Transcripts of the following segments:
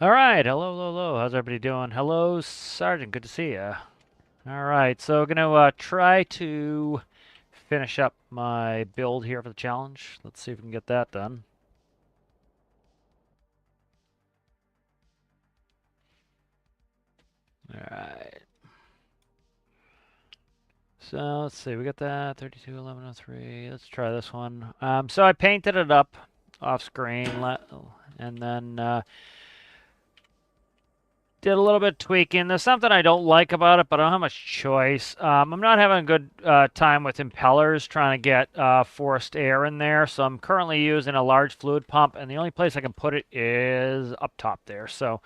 All right, hello, hello, hello. How's everybody doing? Hello, Sergeant. Good to see you. All right, so gonna try to finish up my build here for the challenge. Let's see if we can get that done. All right. So let's see, we got that 321103. Let's try this one. So I painted it up off screen, and then did a little bit of tweaking. There's something I don't like about it, but I don't have much choice. I'm not having a good time with impellers trying to get forced air in there, so I'm currently using a large fluid pump, and the only place I can put it is up top there. So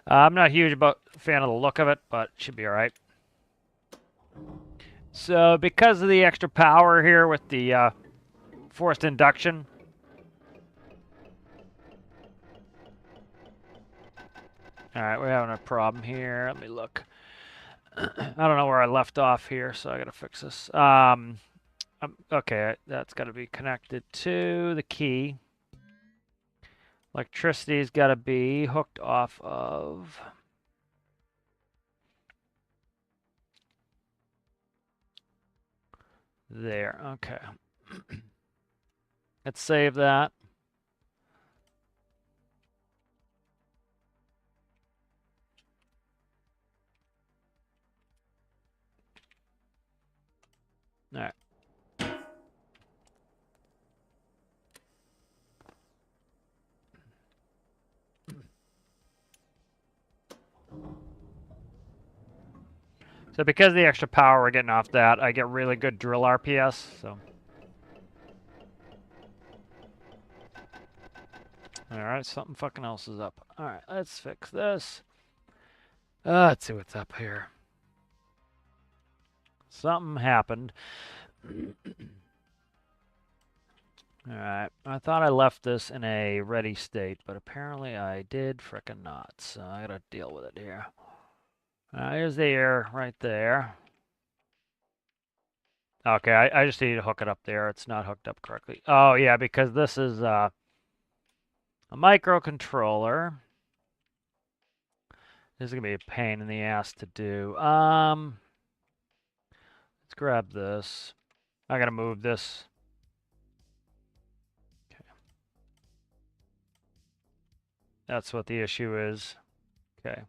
I'm not huge about fan of the look of it, but it should be all right. So because of the extra power here with the forced induction, all right, we're having a problem here. Let me look. I don't know where I left off here, so I gotta fix this. Okay, that's got to be connected to the key. Electricity's got to be hooked off of there. Okay. Let's save that. All right. So because of the extra power we're getting off that, I get really good drill RPS. So. All right, something fucking else is up. All right, let's fix this. Let's see what's up here. Something happened. All right, I thought I left this in a ready state, but apparently I did frickin' not. So I gotta deal with it here. Here's the air right there. Okay, I just need to hook it up there. It's not hooked up correctly. Oh, yeah, because this is a microcontroller. This is going to be a pain in the ass to do. Let's grab this. I got to move this. Okay. That's what the issue is. Okay.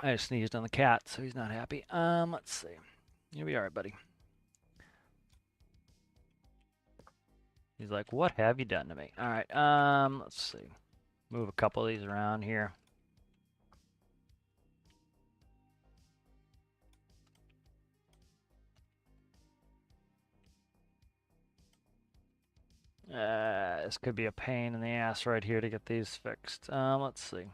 I just sneezed on the cat, so he's not happy. Let's see. You'll be all right, buddy. He's like, what have you done to me? All right, let's see. Move a couple of these around here. This could be a pain in the ass right here to get these fixed. Let's see.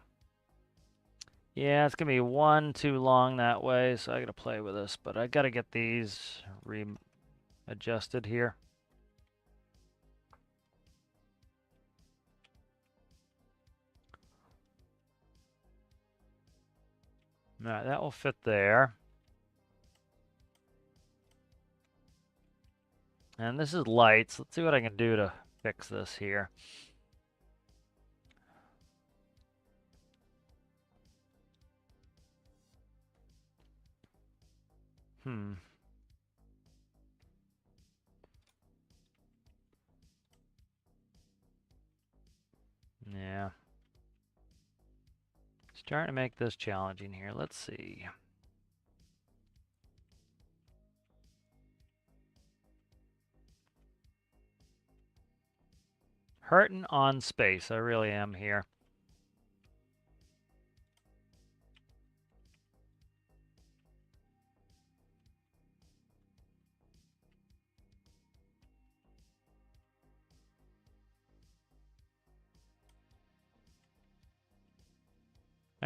Yeah, it's gonna be one too long that way, so I gotta play with this, but I gotta get these readjusted here. All right, that will fit there. And this is lights. Let's see what I can do to fix this here. Hmm. Yeah. Starting to make this challenging here. Let's see. Hurting on space. I really am here.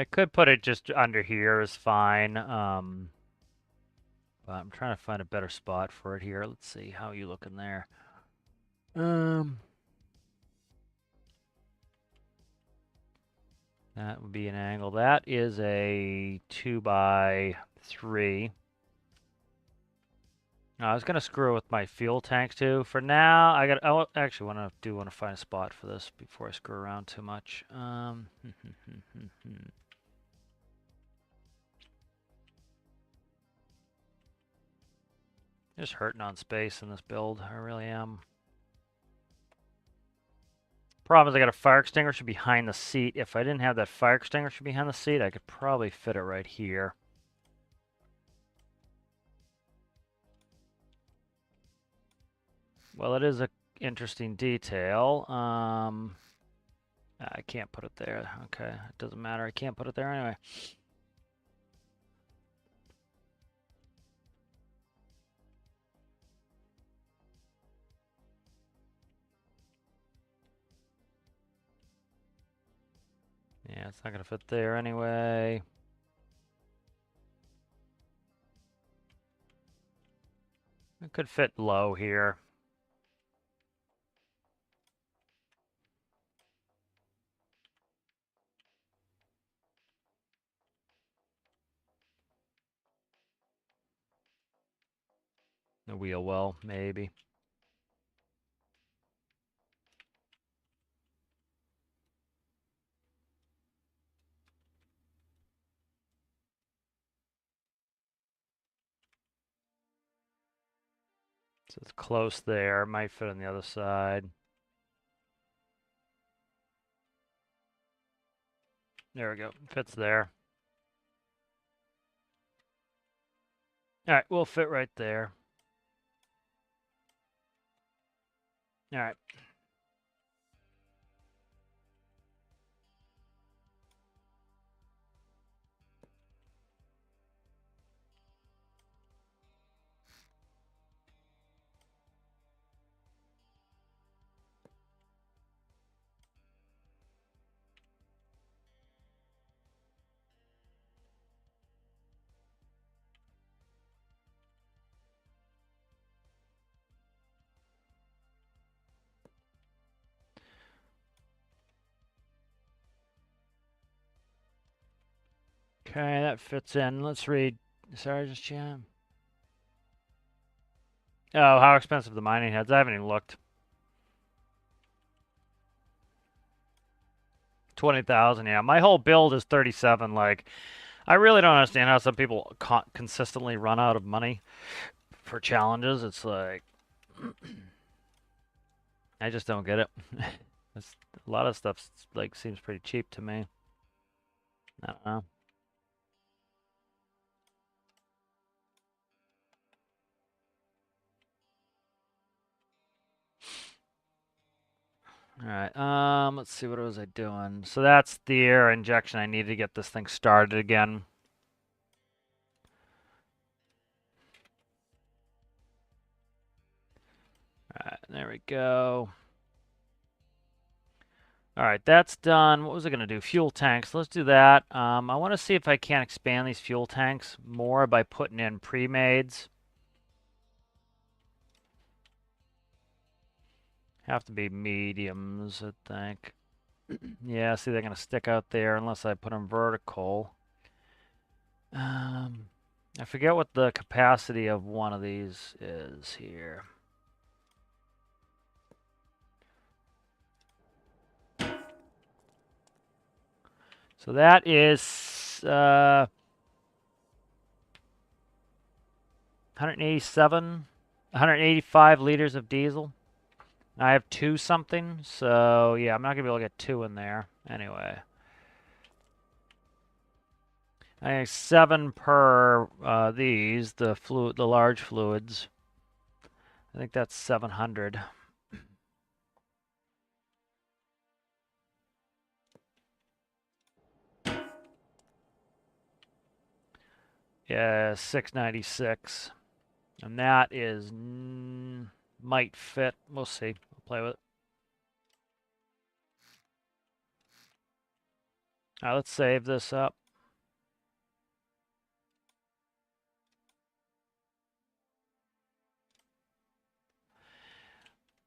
I could put it just under here is fine. But I'm trying to find a better spot for it here. Let's see. How are you looking there? That would be an angle. That is a 2x3. I was gonna screw with my fuel tanks too. For now, I actually want to find a spot for this before I screw around too much. Just hurting on space in this build. I really am. Problem is I got a fire extinguisher behind the seat. If I didn't have that fire extinguisher behind the seat, I could probably fit it right here. Well, it is a interesting detail. I can't put it there. Okay, it doesn't matter. I can't put it there anyway. Yeah, it's not gonna fit there anyway. It could fit low here. The wheel well, maybe. So it's close there. Might fit on the other side. There we go. Fits there. All right, we'll fit right there. All right. Okay, that fits in. Let's read Sarge's Jam. Oh, how expensive the mining heads. I haven't even looked. 20,000, yeah. My whole build is 37. Like, I really don't understand how some people consistently run out of money for challenges. It's like, I just don't get it. A lot of stuff like seems pretty cheap to me. I don't know. All right. Let's see. What was I doing? So that's the air injection. I need to get this thing started again. All right. There we go. All right, that's done. What was I going to do? Fuel tanks. Let's do that. I want to see if I can expand these fuel tanks more by putting in pre-mades. Have to be mediums, I think. Yeah, see, they're going to stick out there unless I put them vertical. I forget what the capacity of one of these is here. So that is 187, 185 liters of diesel. I have 2 something, so yeah, I'm not gonna be able to get 2 in there anyway. I think 7 per these, the large fluids. I think that's 700. Yeah, 696. And that is might fit. We'll see. We'll play with it. All right, let's save this up.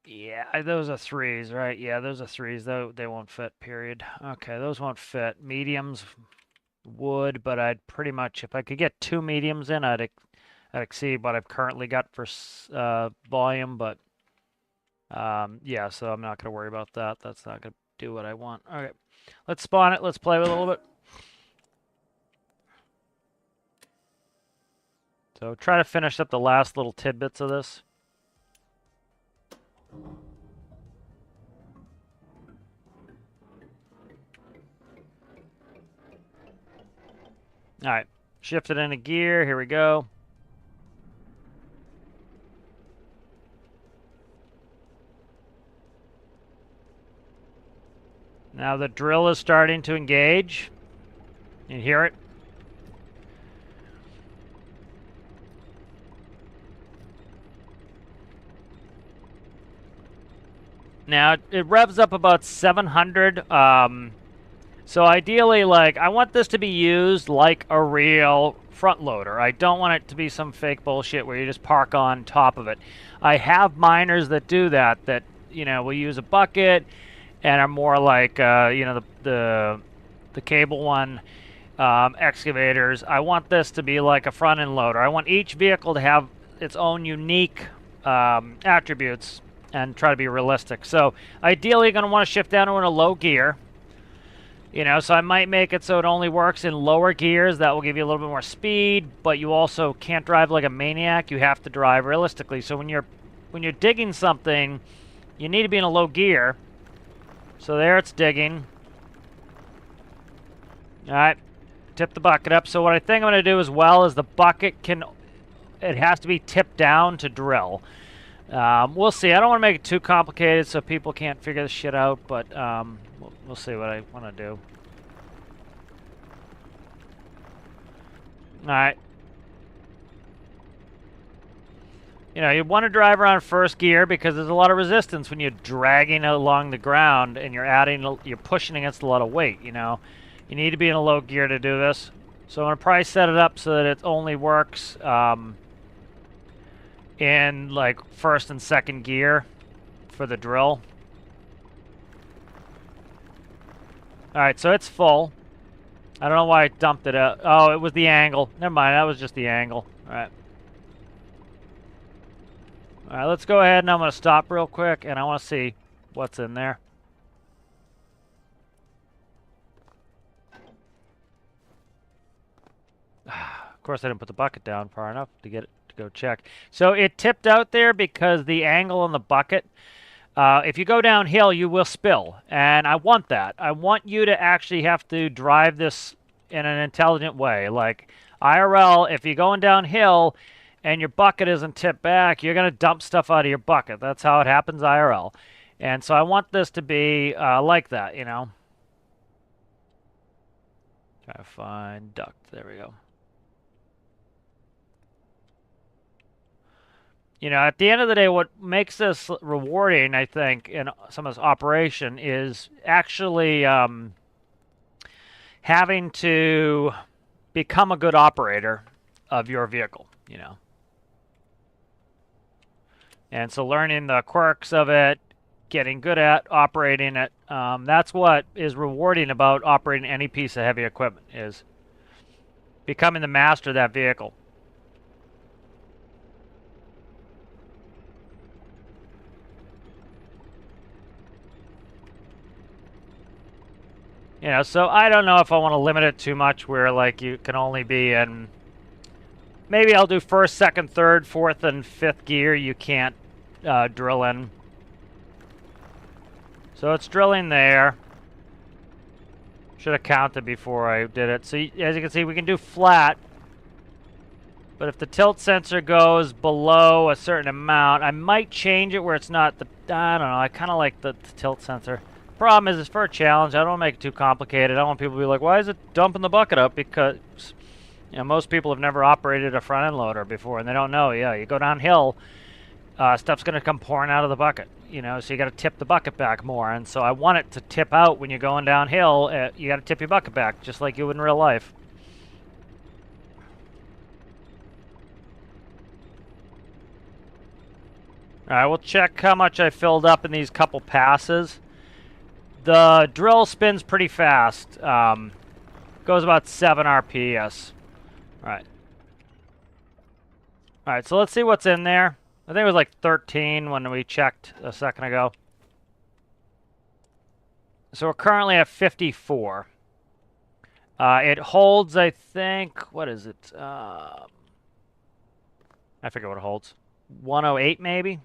Yeah, those are threes, right? Yeah, those are threes. They won't fit, period. Okay, those won't fit. Mediums would, but I'd pretty much, if I could get 2 mediums in, I'd exceed what I've currently got for volume, but yeah, so I'm not going to worry about that. That's not going to do what I want. Okay, let's spawn it. Let's play with it a little bit. So try to finish up the last little tidbits of this. All right, shift it into gear. Here we go. Now the drill is starting to engage. You hear it? Now it revs up about 700. So ideally, like, I want this to be used like a real front loader. I don't want it to be some fake bullshit where you just park on top of it. I have miners that do that, you know, will use a bucket and are more like, you know, the cable one excavators. I want this to be like a front end loader. I want each vehicle to have its own unique attributes and try to be realistic. So ideally, you're going to want to shift down to a low gear. You know, so I might make it so it only works in lower gears. That will give you a little bit more speed, but you also can't drive like a maniac. You have to drive realistically. So when you're digging something, you need to be in a low gear. So there it's digging. All right, tip the bucket up. So what I think I'm going to do as well is the bucket it has to be tipped down to drill. We'll see. I don't want to make it too complicated so people can't figure this shit out, but we'll see what I want to do. All right. You know, you want to drive around first gear because there's a lot of resistance when you're dragging along the ground and you're pushing against a lot of weight, you know. You need to be in a low gear to do this. So I'm going to probably set it up so that it only works in like first and second gear for the drill. All right, so it's full. I don't know why I dumped it out. Oh, it was the angle. Never mind, that was just the angle. All right. All right, let's go ahead and I'm going to stop real quick and I want to see what's in there. Of course, I didn't put the bucket down far enough to get it to go check. So it tipped out there because the angle on the bucket, if you go downhill, you will spill. And I want that. I want you to actually have to drive this in an intelligent way. Like IRL, if you're going downhill and your bucket isn't tipped back, you're going to dump stuff out of your bucket. That's how it happens IRL. And so I want this to be like that, you know. Try to find duct. There we go. You know, at the end of the day, what makes this rewarding, I think, in some of this operation is actually having to become a good operator of your vehicle, you know. And so learning the quirks of it, getting good at operating it, that's what is rewarding about operating any piece of heavy equipment, is becoming the master of that vehicle. You know, so I don't know if I want to limit it too much where, like, you can only be in... Maybe I'll do first, second, third, fourth, and fifth gear you can't drill in. So it's drilling there. Should have counted before I did it. So as you can see, we can do flat. But if the tilt sensor goes below a certain amount, I might change it where it's not the... I don't know, I kind of like the tilt sensor. Problem is, it's for a challenge. I don't want to make it too complicated. I don't want people to be like, why is it dumping the bucket up? Because, you know, most people have never operated a front end loader before, and they don't know. Yeah, you go downhill, stuff's going to come pouring out of the bucket. you know, so you got to tip the bucket back more. And so I want it to tip out when you're going downhill. You got to tip your bucket back just like you would in real life. All right, we'll check how much I filled up in these couple passes. The drill spins pretty fast. Goes about 7 RPS. All right. All right, so let's see what's in there. I think it was like 13 when we checked a second ago. So we're currently at 54. It holds, I think, what is it? I forget what it holds. 108 maybe?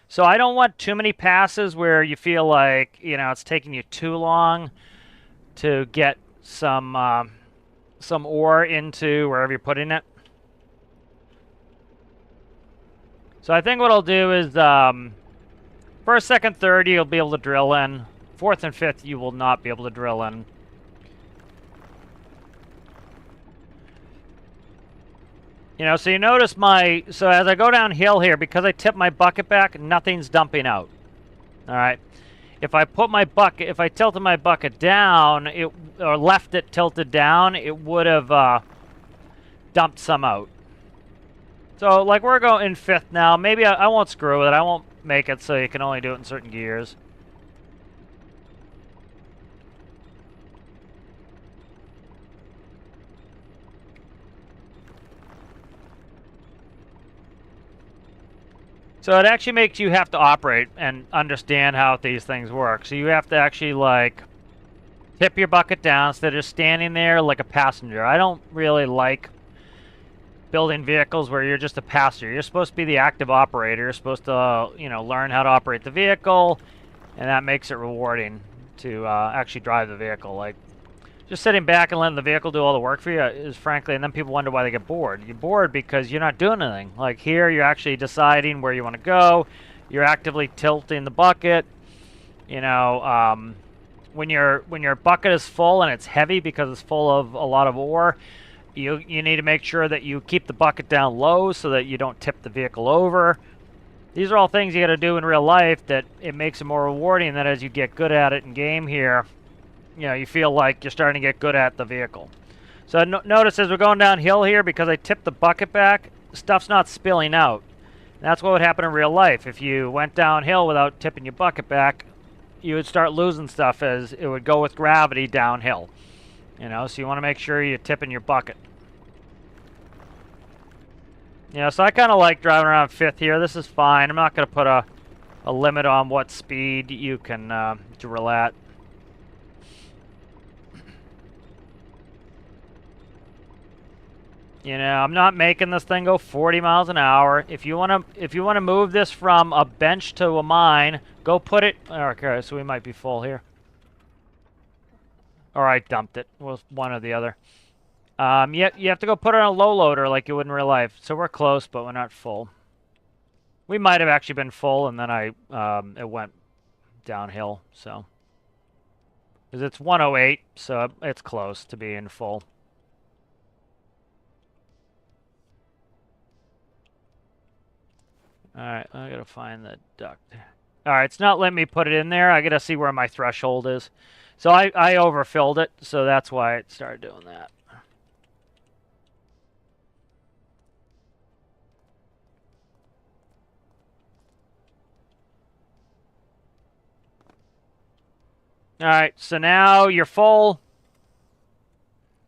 So I don't want too many passes where you feel like, you know, it's taking you too long to get some ore into wherever you're putting it. So I think what I'll do is first, second, third you'll be able to drill in. Fourth and fifth you will not be able to drill in. You know, so you notice so as I go downhill here, because I tip my bucket back, nothing's dumping out. All right. If I tilted my bucket down, or left it tilted down, it would have dumped some out. So, like, we're going in fifth now. Maybe I won't screw with it. I won't make it so you can only do it in certain gears. So it actually makes you have to operate and understand how these things work. So you have to actually, like, tip your bucket down instead of just standing there like a passenger. I don't really like building vehicles where you're just a passenger. You're supposed to be the active operator. You're supposed to, you know, learn how to operate the vehicle, and that makes it rewarding to actually drive the vehicle. Like, just sitting back and letting the vehicle do all the work for you is, frankly, and then people wonder why they get bored. You're bored because you're not doing anything. Like here, you're actually deciding where you want to go. You're actively tilting the bucket. You know, when your bucket is full and it's heavy because it's full of a lot of ore, you need to make sure that you keep the bucket down low so that you don't tip the vehicle over. These are all things you got to do in real life that it makes it more rewarding. That as you get good at it in game here, you know, you feel like you're starting to get good at the vehicle. So notice as we're going downhill here, because I tipped the bucket back, stuff's not spilling out. And that's what would happen in real life. If you went downhill without tipping your bucket back, you would start losing stuff as it would go with gravity downhill. You know, so you want to make sure you're tipping your bucket. You know, so I kind of like driving around fifth here. This is fine. I'm not going to put a limit on what speed you can drill at. You know, I'm not making this thing go 40 miles an hour. If you want to move this from a bench to a mine, go put it. Okay, so we might be full here. Or I dumped it. Well, one or the other. You have to go put it on a low loader like you would in real life. So we're close, but we're not full. We might have actually been full, and then it went downhill. So, because it's 108, so it's close to being full. Alright, I gotta find the duct. Alright, it's not letting me put it in there. I gotta see where my threshold is. So I overfilled it, so that's why it started doing that. Alright, so now you're full.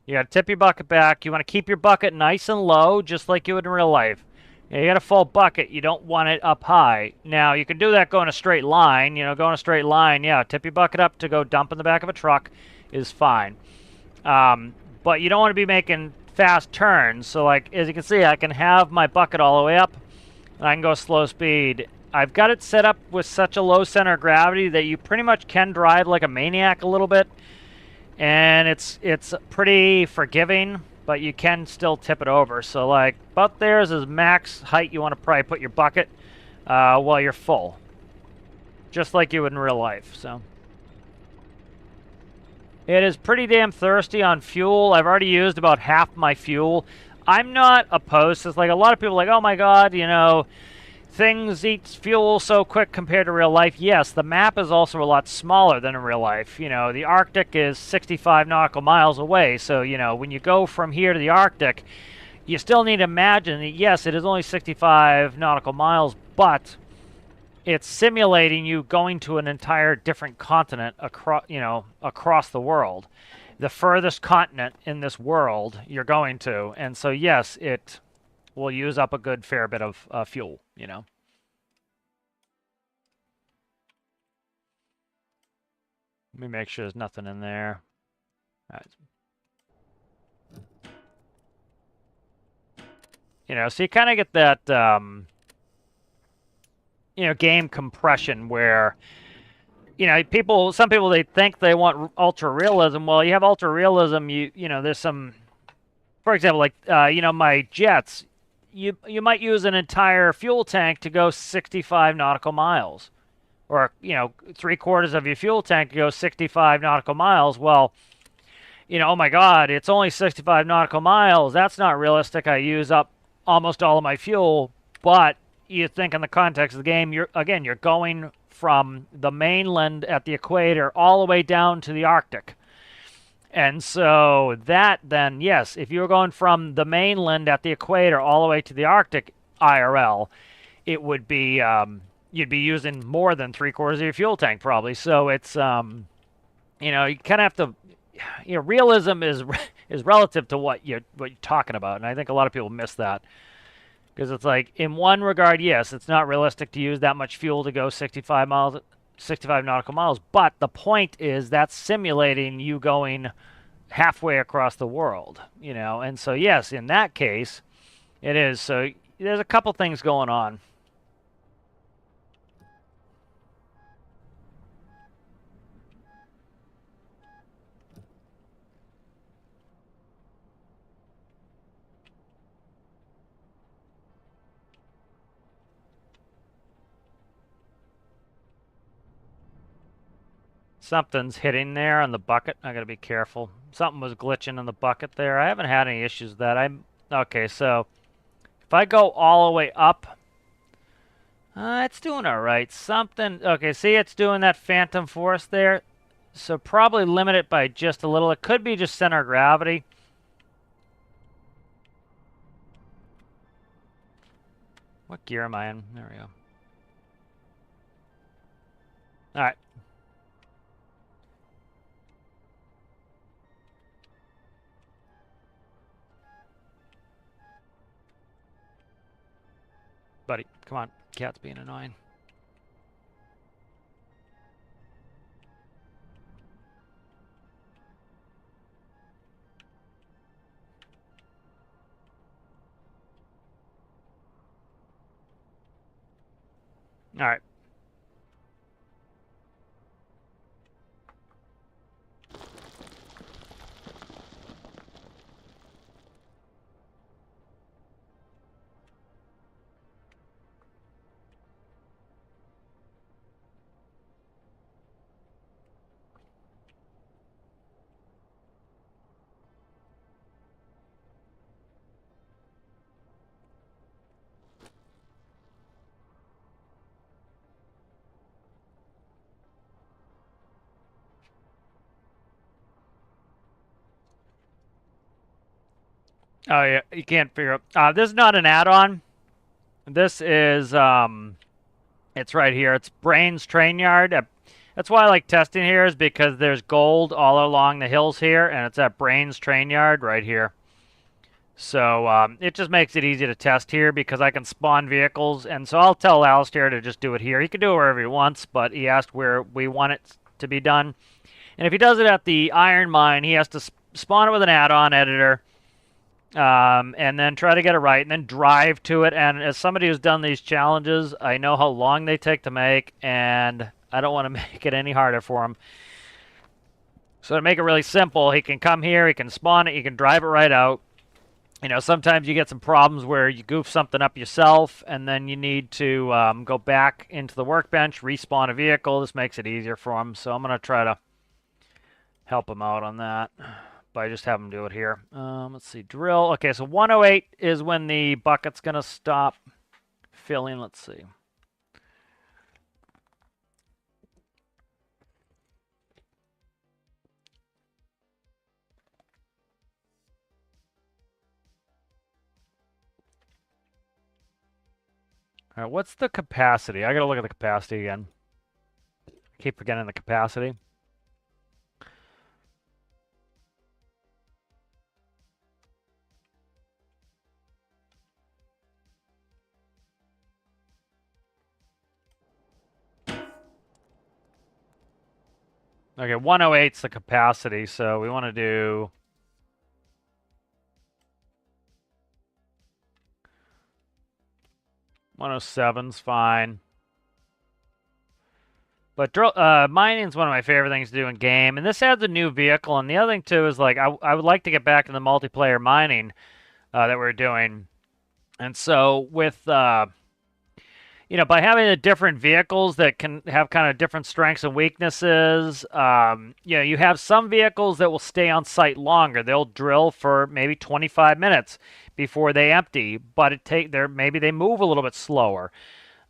You gotta tip your bucket back. You want to keep your bucket nice and low, just like you would in real life. You got a full bucket. You don't want it up high. Now, you can do that going a straight line. You know, going a straight line, yeah, tip your bucket up to go dump in the back of a truck is fine. But you don't want to be making fast turns. So, like, as you can see, I can have my bucket all the way up, and I can go slow speed. I've got it set up with such a low center of gravity that you pretty much can drive like a maniac a little bit. And it's pretty forgiving, but you can still tip it over. So, like, about there's is max height you want to probably put your bucket while you're full. Just like you would in real life, so. It is pretty damn thirsty on fuel. I've already used about half my fuel. I'm not opposed to, like, a lot of people are like, oh my god, you know, things eat fuel so quick compared to real life. Yes, the map is also a lot smaller than in real life. You know, the Arctic is 65 nautical miles away. So, you know, when you go from here to the Arctic, you still need to imagine that, yes, it is only 65 nautical miles, but it's simulating you going to an entire different continent across the world. The furthest continent in this world you're going to. And so, yes, it will use up a good fair bit of fuel, you know. Let me make sure there's nothing in there. All right. You know, so you kind of get that, game compression where, some people, they think they want ultra realism. Well, you have ultra realism, there's some, for example, like, my jets, you might use an entire fuel tank to go 65 nautical miles. Or, 3/4 of your fuel tank to go 65 nautical miles. Well, oh my God, it's only 65 nautical miles. That's not realistic. I use up almost all of my fuel. But you think in the context of the game, you're going from the mainland at the equator all the way down to the Arctic. And so that then, yes, if you're going from the mainland at the equator all the way to the Arctic IRL, it would be, you'd be using more than 3/4 of your fuel tank probably. So it's, you kind of have to, realism is relative to what you're talking about. And I think a lot of people miss that. Because it's like, in one regard, yes, it's not realistic to use that much fuel to go 65 nautical miles. But the point is that's simulating you going halfway across the world, And so, yes, in that case, it is. So there's a couple things going on. Something's hitting there on the bucket. I gotta be careful. Something was glitching in the bucket there. I haven't had any issues with that. Okay, so if I go all the way up, it's doing all right. Okay, see, it's doing that phantom force there. So probably limit it by just a little. It could be just center of gravity. What gear am I in? There we go. All right. Buddy, come on. Cat's being annoying. All right. Oh yeah, you can't figure out. This is not an add-on. This is it's right here. It's Brains Train Yard. That's why I like testing here, is because there's gold all along the hills here, and it's at Brains Train Yard right here. So it just makes it easy to test here because I can spawn vehicles, and so I'll tell Alistair to just do it here. He can do it wherever he wants, but he asked where we want it to be done. And if he does it at the iron mine, he has to spawn it with an add-on editor. And then try to get it right, and then drive to it. And as somebody who's done these challenges, I know how long they take to make, and I don't want to make it any harder for him. So to make it really simple, he can come here, he can spawn it, he can drive it right out. Sometimes you get some problems where you goof something up yourself, and then you need to go back into the workbench, respawn a vehicle. This makes it easier for him, so I'm going to try to help him out on that. But I just have them do it here. Let's see, drill. Okay, so 108 is when the bucket's going to stop refilling. Let's see. All right, what's the capacity? I gotta look at the capacity again. I keep forgetting the capacity. Okay, 108's the capacity, so we want to do 107's fine. But mining's one of my favorite things to do in game, and this adds a new vehicle. And the other thing too is like I would like to get back to the multiplayer mining that we're doing. And so with by having the different vehicles that can have kind of different strengths and weaknesses, you have some vehicles that will stay on site longer. They'll drill for maybe 25 minutes before they empty, but maybe they move a little bit slower.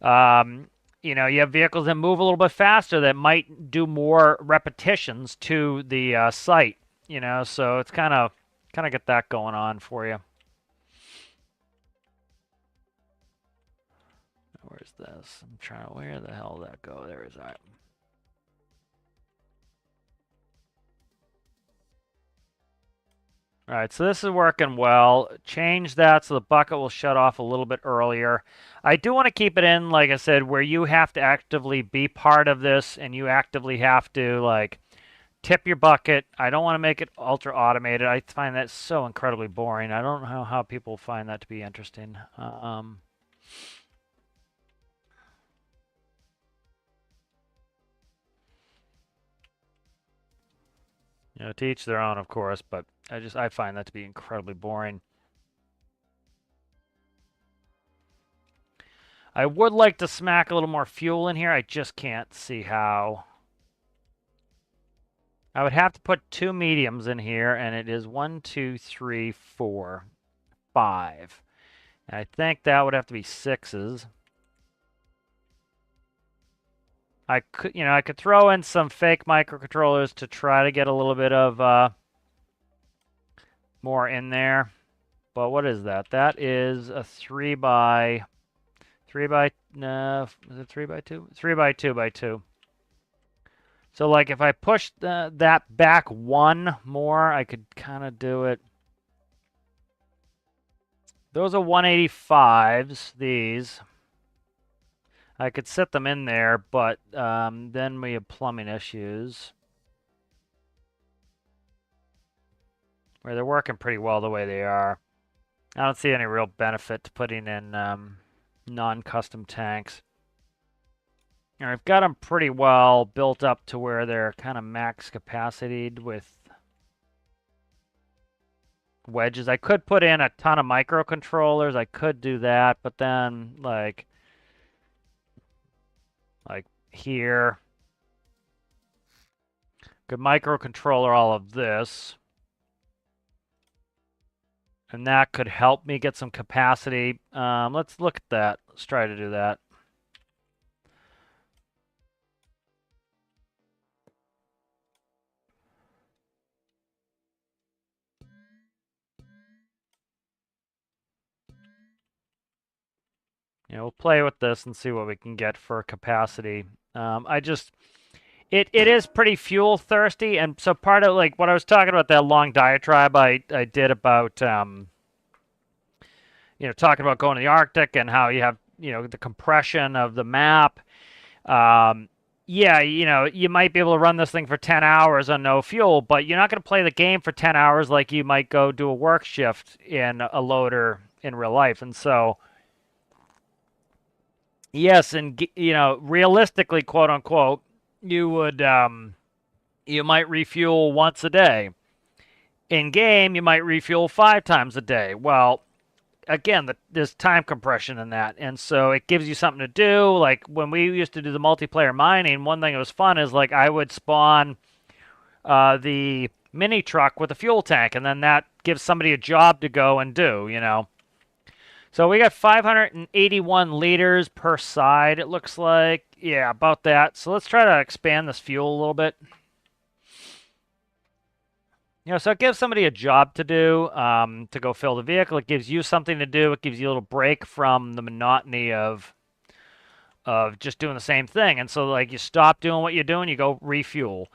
You have vehicles that move a little bit faster that might do more repetitions to the site. So it's kind of get that going on for you. Where's this? I'm trying to. Where the hell did that go? There is that. All right, so this is working well. Change that so the bucket will shut off a little bit earlier. I do want to keep it in, like I said, where you have to actively be part of this and you actively have to, like, tip your bucket. I don't want to make it ultra automated. I find that so incredibly boring. I don't know how people find that to be interesting. To each their own, of course, but I find that to be incredibly boring. I would like to smack a little more fuel in here. I just can't see how. I would have to put 2 mediums in here, and it is 1, 2, 3, 4, 5. And I think that would have to be 6s. I could throw in some fake microcontrollers to try to get a little bit of more in there. But what is that? That is a 3 by no, is it 3 by 2? 3 by 2 by 2. So like if I push that back 1 more, I could kind of do it. Those are 185s, these. I could set them in there, but then we have plumbing issues. Where they're working pretty well the way they are. I don't see any real benefit to putting in non-custom tanks. And I've got them pretty well built up to where they're kind of max capacitated with wedges. I could put in a ton of microcontrollers. I could do that, but then like here, could microcontroller all of this. And that could help me get some capacity. Let's look at that. Let's try to do that. We'll play with this and see what we can get for capacity. It is pretty fuel thirsty, and so part of like what I was talking about, that long diatribe I did about talking about going to the Arctic and how you have the compression of the map. Yeah, you might be able to run this thing for 10 hours on no fuel, but you're not going to play the game for 10 hours like you might go do a work shift in a loader in real life. And so yes, and realistically, quote unquote, you would you might refuel once a day. In game, you might refuel 5 times a day. Well, again, there's time compression in that, and so it gives you something to do. Like when we used to do the multiplayer mining, one thing that was fun is like I would spawn the mini truck with a fuel tank, and then that gives somebody a job to go and do. So we got 581 liters per side, it looks like. Yeah, about that. So let's try to expand this fuel a little bit. So it gives somebody a job to do, to go fill the vehicle. It gives you something to do. It gives you a little break from the monotony of just doing the same thing. And so like you stop doing what you're doing, you go refuel.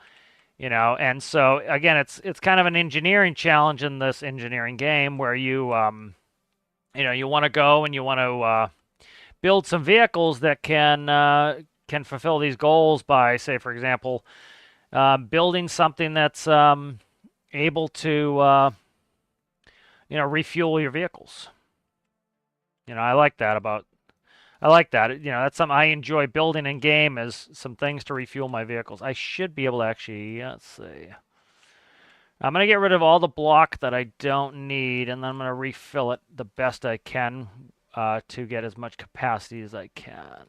And so again, it's kind of an engineering challenge in this engineering game where you want to go and you want to build some vehicles that can fulfill these goals by, say, for example, building something that's able to refuel your vehicles. I like that about I like that. That's something I enjoy building in game is some things to refuel my vehicles. I should be able to actually, let's see. I'm going to get rid of all the block that I don't need, and then I'm going to refill it the best I can to get as much capacity as I can.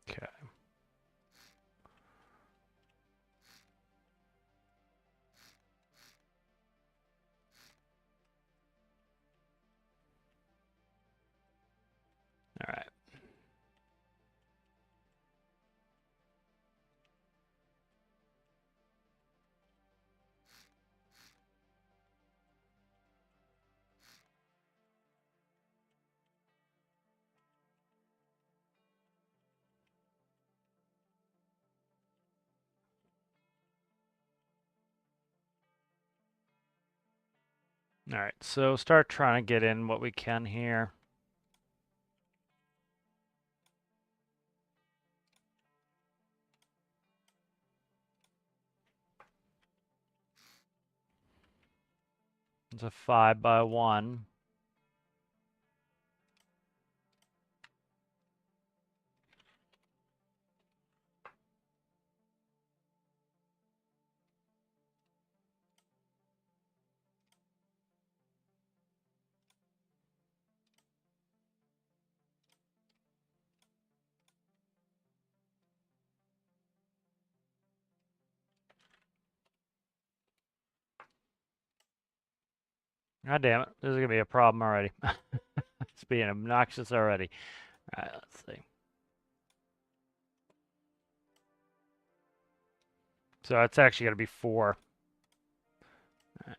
Okay. All right. All right. So start trying to get in what we can here. It's a 5x1. God damn it. This is going to be a problem already. It's being obnoxious already. All right, let's see. So it's actually going to be 4. All right.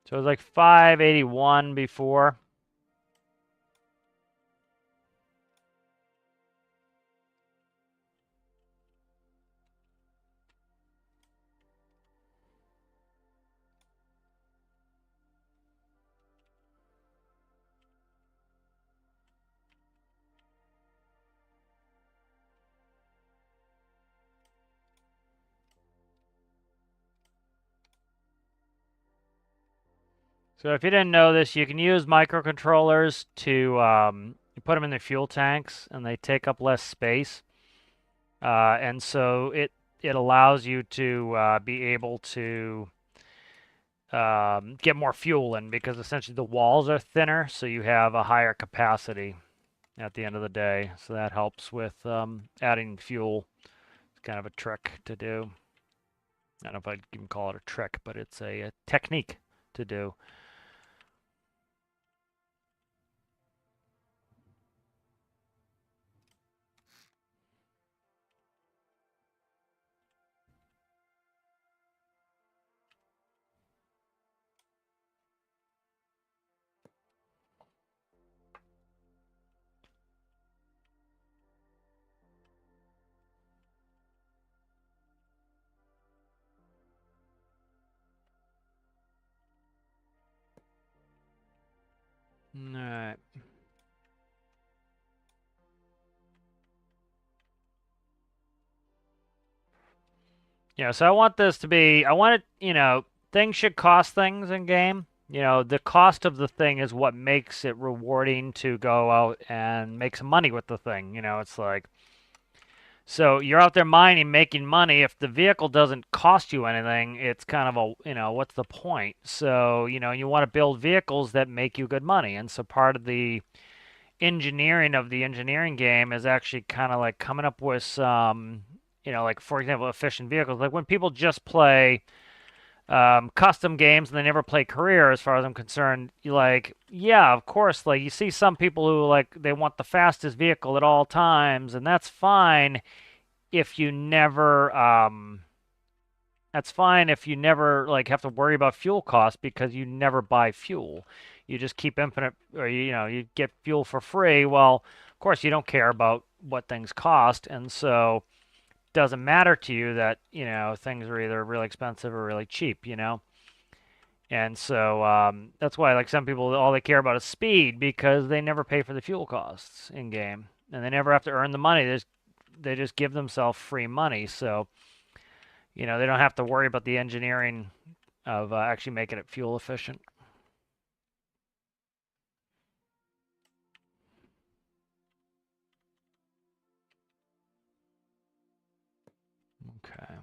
So it was like 581 before. So if you didn't know this, you can use microcontrollers to put them in the fuel tanks, and they take up less space. And so it allows you to be able to get more fuel in because essentially the walls are thinner, so you have a higher capacity at the end of the day. So that helps with adding fuel. It's kind of a trick to do. I don't know if I'd even call it a trick, but it's a technique to do. All right. Yeah, so I want this to be, I want it, things should cost things in game. The cost of the thing is what makes it rewarding to go out and make some money with the thing. It's like, So you're out there mining, making money. If the vehicle doesn't cost you anything, it's kind of a, what's the point? So, you want to build vehicles that make you good money. And so part of the engineering of the engineering game is actually kind of like coming up with some, like for example, efficient vehicles. Like when people just play custom games and they never play career, as far as I'm concerned, you like, yeah, of course, like you see some people who like they want the fastest vehicle at all times, and if you never that's fine if you never like have to worry about fuel costs because you never buy fuel. You just keep infinite, or you get fuel for free. Well, of course you don't care about what things cost, and so it doesn't matter to you that things are either really expensive or really cheap. And so that's why like some people all they care about is speed because they never pay for the fuel costs in game, and they never have to earn the money. They just give themselves free money. So they don't have to worry about the engineering of actually making it fuel efficient. Okay. All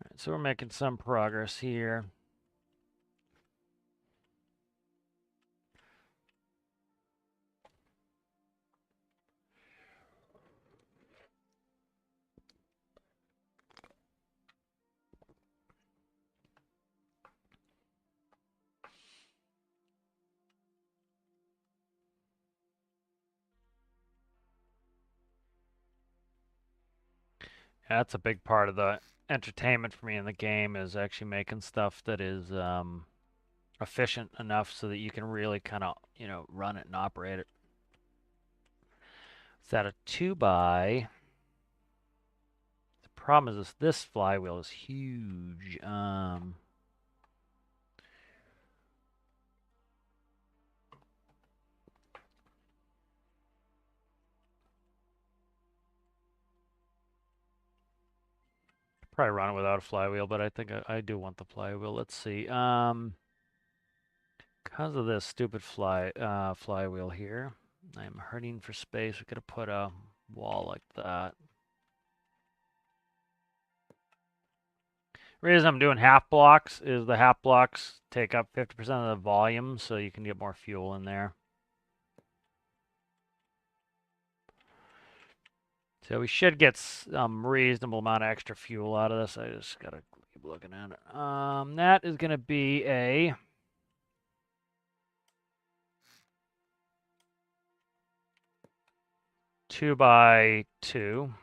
right, so we're making some progress here. Yeah, that's a big part of the entertainment for me in the game is actually making stuff that is efficient enough so that you can really kind of run it and operate it. Is that a 2x? The problem is this flywheel is huge. Probably run it without a flywheel, but I think I do want the flywheel. Let's see. Because of this stupid flywheel here, I'm hurting for space. We could have put a wall like that. The reason I'm doing half blocks is the half blocks take up 50% of the volume, so you can get more fuel in there. So we should get some reasonable amount of extra fuel out of this. I just gotta keep looking at it. That is gonna be a 2x2.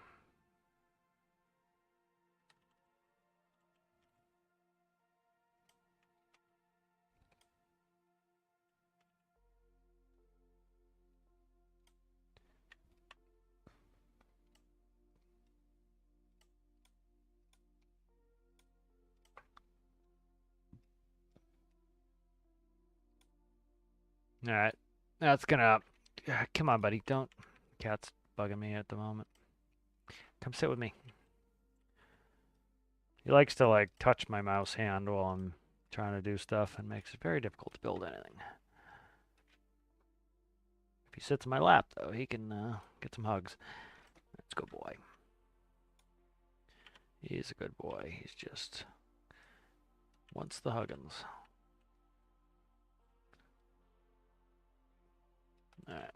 All right, that's gonna. Come on, buddy. Don't. Cat's bugging me at the moment. Come sit with me. He likes to like touch my mouse hand while I'm trying to do stuff and makes it very difficult to build anything. If he sits in my lap, though, he can get some hugs. That's a good boy. He's a good boy. He's just wants the huggins. All right.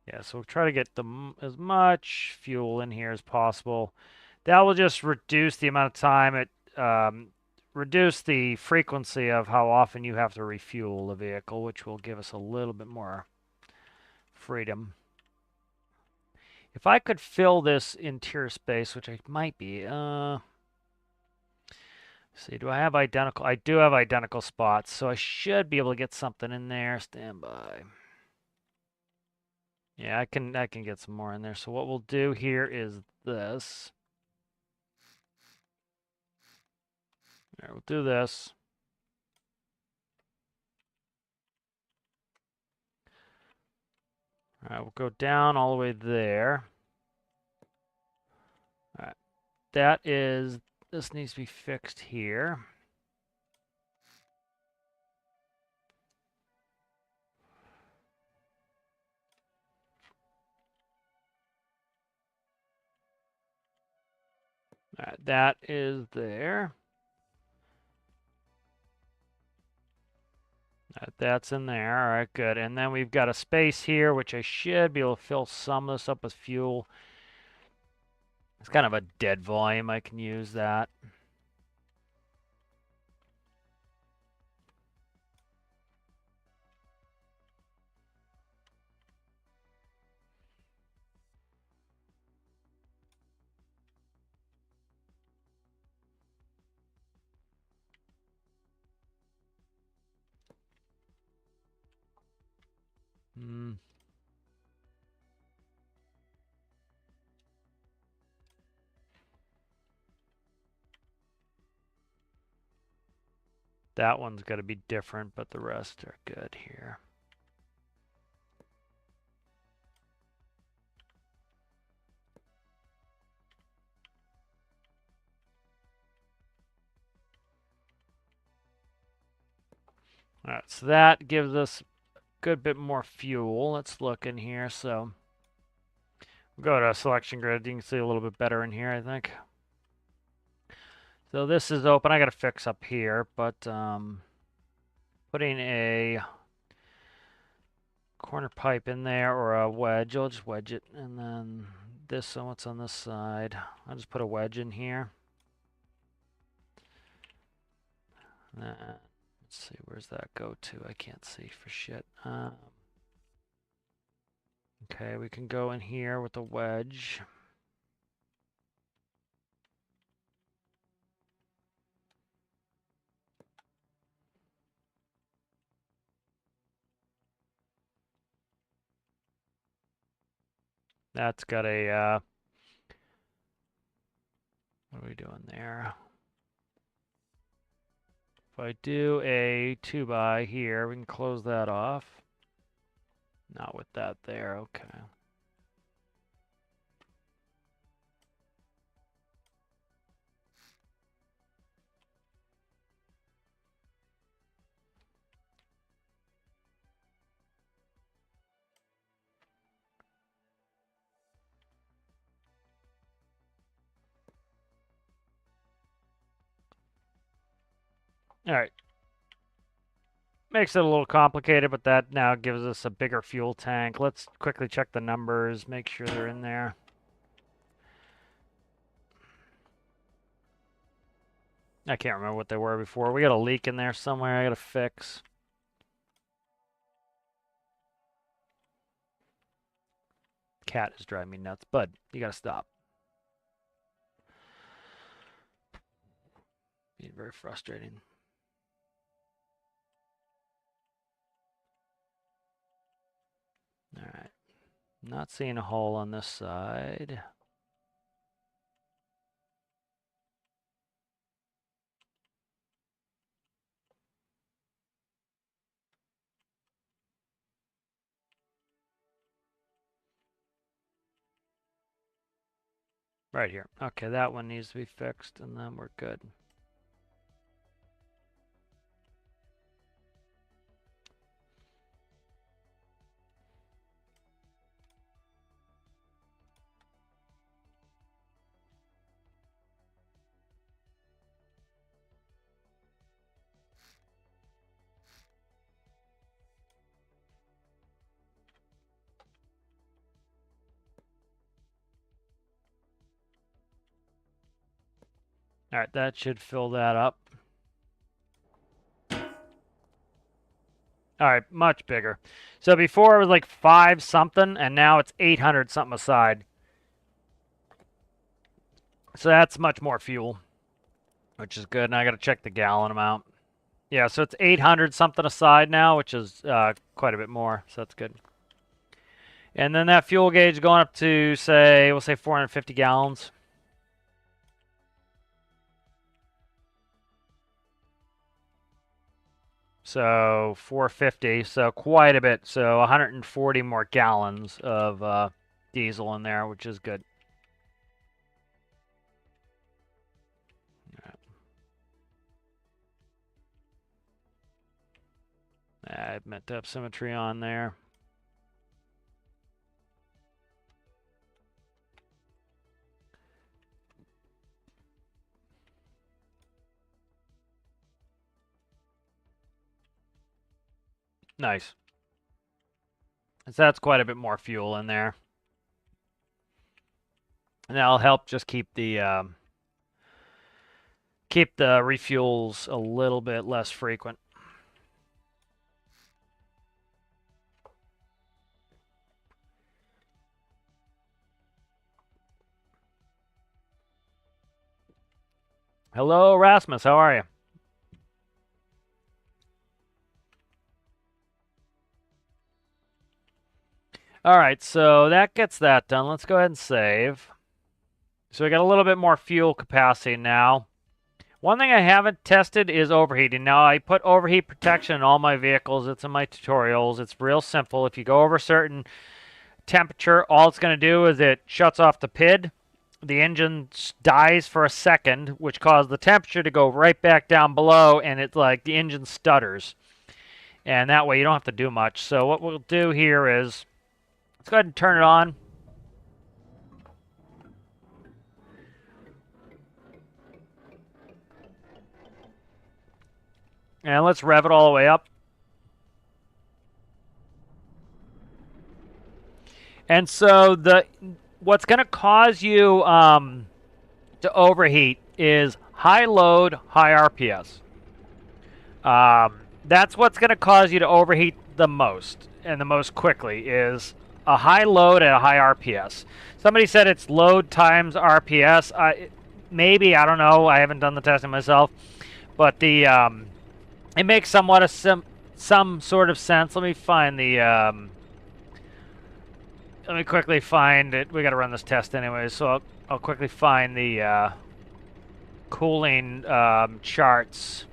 Yeah, so we'll try to get as much fuel in here as possible. That will just reduce the amount of time reduce the frequency of how often you have to refuel the vehicle, which will give us a little bit more freedom. If I could fill this interior space, which I might be, see, do I have identical? I do have identical spots, so I should be able to get something in there. Stand by. Yeah, I can get some more in there. So what we'll do here is this. All right, we'll do this. All right, we'll go down all the way there. All right, this needs to be fixed here. All right, that is there. That's in there. All right, good. And then we've got a space here, which I should be able to fill some of this up with fuel. It's kind of a dead volume. I can use that. Hmm. That one's got to be different, but the rest are good here. All right, so that gives us a good bit more fuel. Let's look in here. So we'll go to a selection grid. You can see a little bit better in here, I think. So this is open. I got to fix up here, but putting a corner pipe in there or a wedge. I'll just wedge it, and then this one, what's on this side? I'll just put a wedge in here. Let's see, where's that go to? I can't see for shit. Okay, we can go in here with a wedge. That's got a, what are we doing there? If I do a 2x here, we can close that off. Not with that there, okay. All right. Makes it a little complicated, but that now gives us a bigger fuel tank. Let's quickly check the numbers, make sure they're in there. I can't remember what they were before. We got a leak in there somewhere I gotta fix. Cat is driving me nuts. Bud, you gotta stop. Being very frustrating. All right. Not seeing a hole on this side. Right here. Okay, that one needs to be fixed, and then we're good. All right, that should fill that up. All right, much bigger. So before it was like 5 something, and now it's 800 something aside. So that's much more fuel, which is good. And I got to check the gallon amount. Yeah, so it's 800 something aside now, which is quite a bit more. So that's good. And then that fuel gauge going up to, say, we'll say 450 gallons. So 450, so quite a bit. So 140 more gallons of diesel in there, which is good. I meant to have symmetry on there. Nice. So that's quite a bit more fuel in there. And that'll help just keep the refuels a little bit less frequent. Hello, Rasmus. How are you? All right, so that gets that done. Let's go ahead and save. So we got a little bit more fuel capacity now. One thing I haven't tested is overheating. Now, I put overheat protection in all my vehicles. It's in my tutorials. It's real simple. If you go over a certain temperature, all it's going to do is it shuts off the PID. The engine dies for a second, which causes the temperature to go right back down below, and it's like the engine stutters. And that way you don't have to do much. So what we'll do here is, let's go ahead and turn it on. And let's rev it all the way up. And so what's going to cause you to overheat is high load, high RPS. That's what's going to cause you to overheat the most and the most quickly is a high load at a high RPS. Somebody said it's load times RPS. Maybe, I don't know. I haven't done the testing myself. But it makes somewhat of some sort of sense. Let me find the... let me quickly find it. We got to run this test anyway, so I'll quickly find the cooling charts.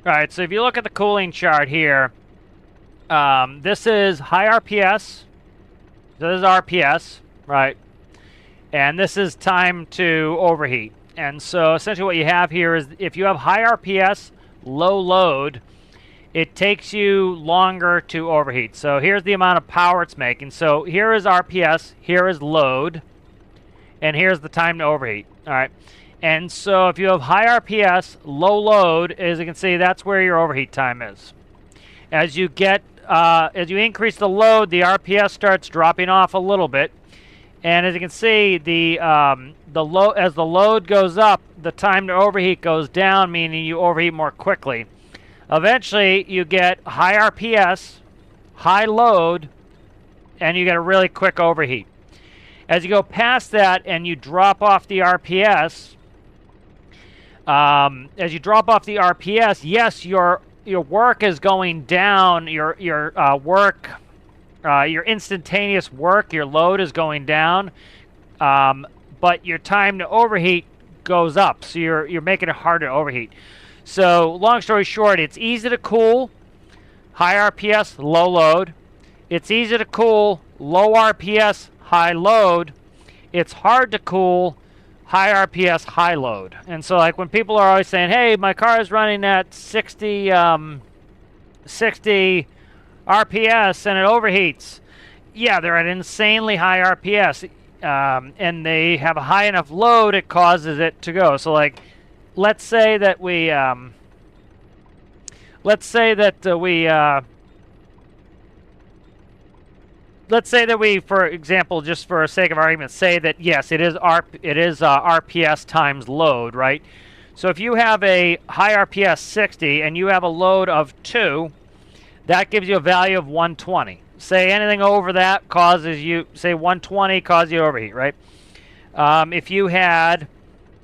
All right, so if you look at the cooling chart here, this is high RPS. So this is RPS, right? And this is time to overheat. And so essentially what you have here is if you have high RPS, low load, it takes you longer to overheat. So here's the amount of power it's making. So here is RPS, here is load, and here's the time to overheat. All right. And so if you have high RPS, low load, as you can see, that's where your overheat time is. As you increase the load, the RPS starts dropping off a little bit. And as you can see, as the load goes up, the time to overheat goes down, meaning you overheat more quickly. Eventually, you get high RPS, high load, and you get a really quick overheat. As you go past that and you drop off the RPS, yes, your work is going down. Your instantaneous work, your load is going down, but your time to overheat goes up. So you're making it harder to overheat. So long story short, it's easy to cool, high RPS, low load. It's easy to cool, low RPS, high load. It's hard to cool, high RPS, high load. And so like when people are always saying, hey, my car is running at 60 RPS and it overheats. Yeah, they're at insanely high RPS. And they have a high enough load, it causes it to go. So like, let's say that we, for example, just for sake of argument, say that yes, it is RPS times load, right? So if you have a high RPS 60 and you have a load of 2, that gives you a value of 120. Say anything over that causes you, say 120 causes you to overheat, right? If you had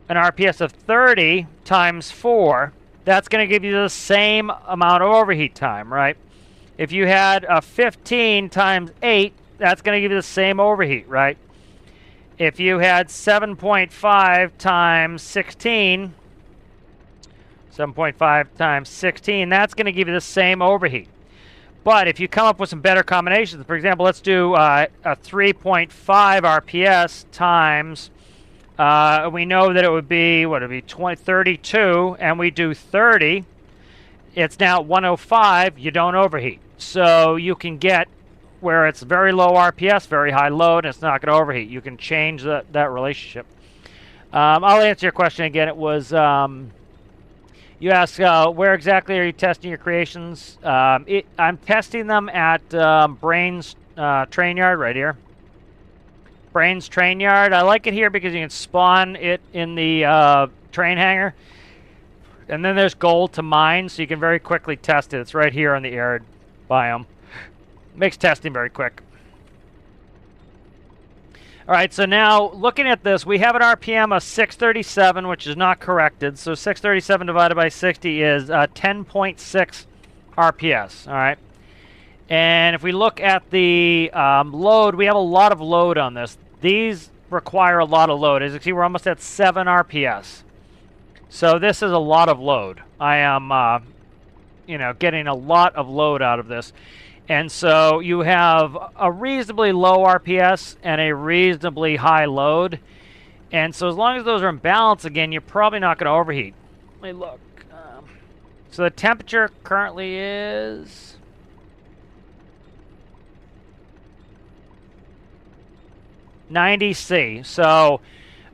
an RPS of 30 times 4, that's going to give you the same amount of overheat time, right? If you had a 15 times 8, that's going to give you the same overheat, right? If you had 7.5 times 16, 7.5 times 16, that's going to give you the same overheat. But if you come up with some better combinations, for example, let's do a 3.5 RPS times, we know that it would be, what would it be, 32, and we do 30, it's now 105, you don't overheat. So you can get where it's very low RPS, very high load, and it's not going to overheat. You can change that relationship. I'll answer your question again. It was, you asked, where exactly are you testing your creations? I'm testing them at Brain's Train Yard right here. Brain's Train Yard. I like it here because you can spawn it in the train hangar. And then there's gold to mine, so you can very quickly test it. It's right here on the arid biome. Makes testing very quick. All right, so now looking at this, we have an RPM of 637, which is not corrected. So 637 divided by 60 is 10.6 RPS, all right? And if we look at the load, we have a lot of load on this. These require a lot of load. As you can see, we're almost at 7 RPS. So this is a lot of load. I am, getting a lot of load out of this. And so you have a reasonably low RPS and a reasonably high load. And so as long as those are in balance, again, you're probably not going to overheat. Let me look. So the temperature currently is 90 C. So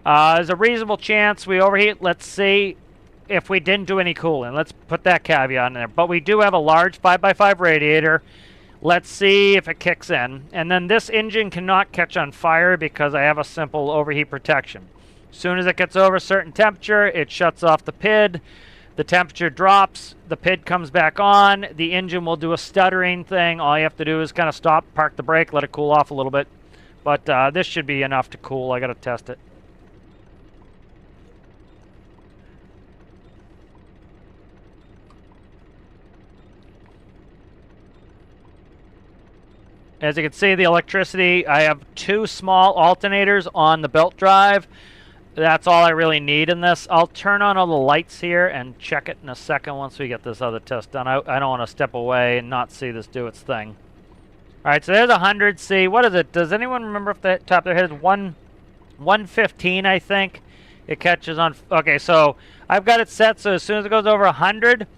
there's a reasonable chance we overheat. Let's see if we didn't do any cooling. Let's put that caveat in there. But we do have a large 5x5 radiator. Let's see if it kicks in. And then this engine cannot catch on fire because I have a simple overheat protection. As soon as it gets over a certain temperature, it shuts off the PID. The temperature drops. The PID comes back on. The engine will do a stuttering thing. All you have to do is kind of stop, park the brake, let it cool off a little bit. But this should be enough to cool. I got to test it. As you can see, the electricity, I have 2 small alternators on the belt drive. That's all I really need in this. I'll turn on all the lights here and check it in a second once we get this other test done. I don't want to step away and not see this do its thing. All right, so there's 100 C. What is it? Does anyone remember if the top of their head is 115, I think? It catches on. Okay, so I've got it set so as soon as it goes over 100,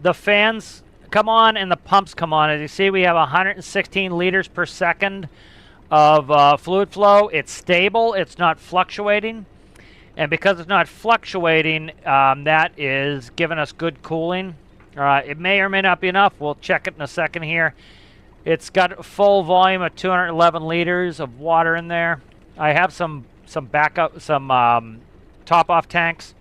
the fans come on and the pumps come on. As you see, we have 116 liters per second of fluid flow. It's stable. It's not fluctuating. And because it's not fluctuating, that is giving us good cooling. It may or may not be enough. We'll check it in a second here. It's got a full volume of 211 liters of water in there. I have some backup, some top-off tanks.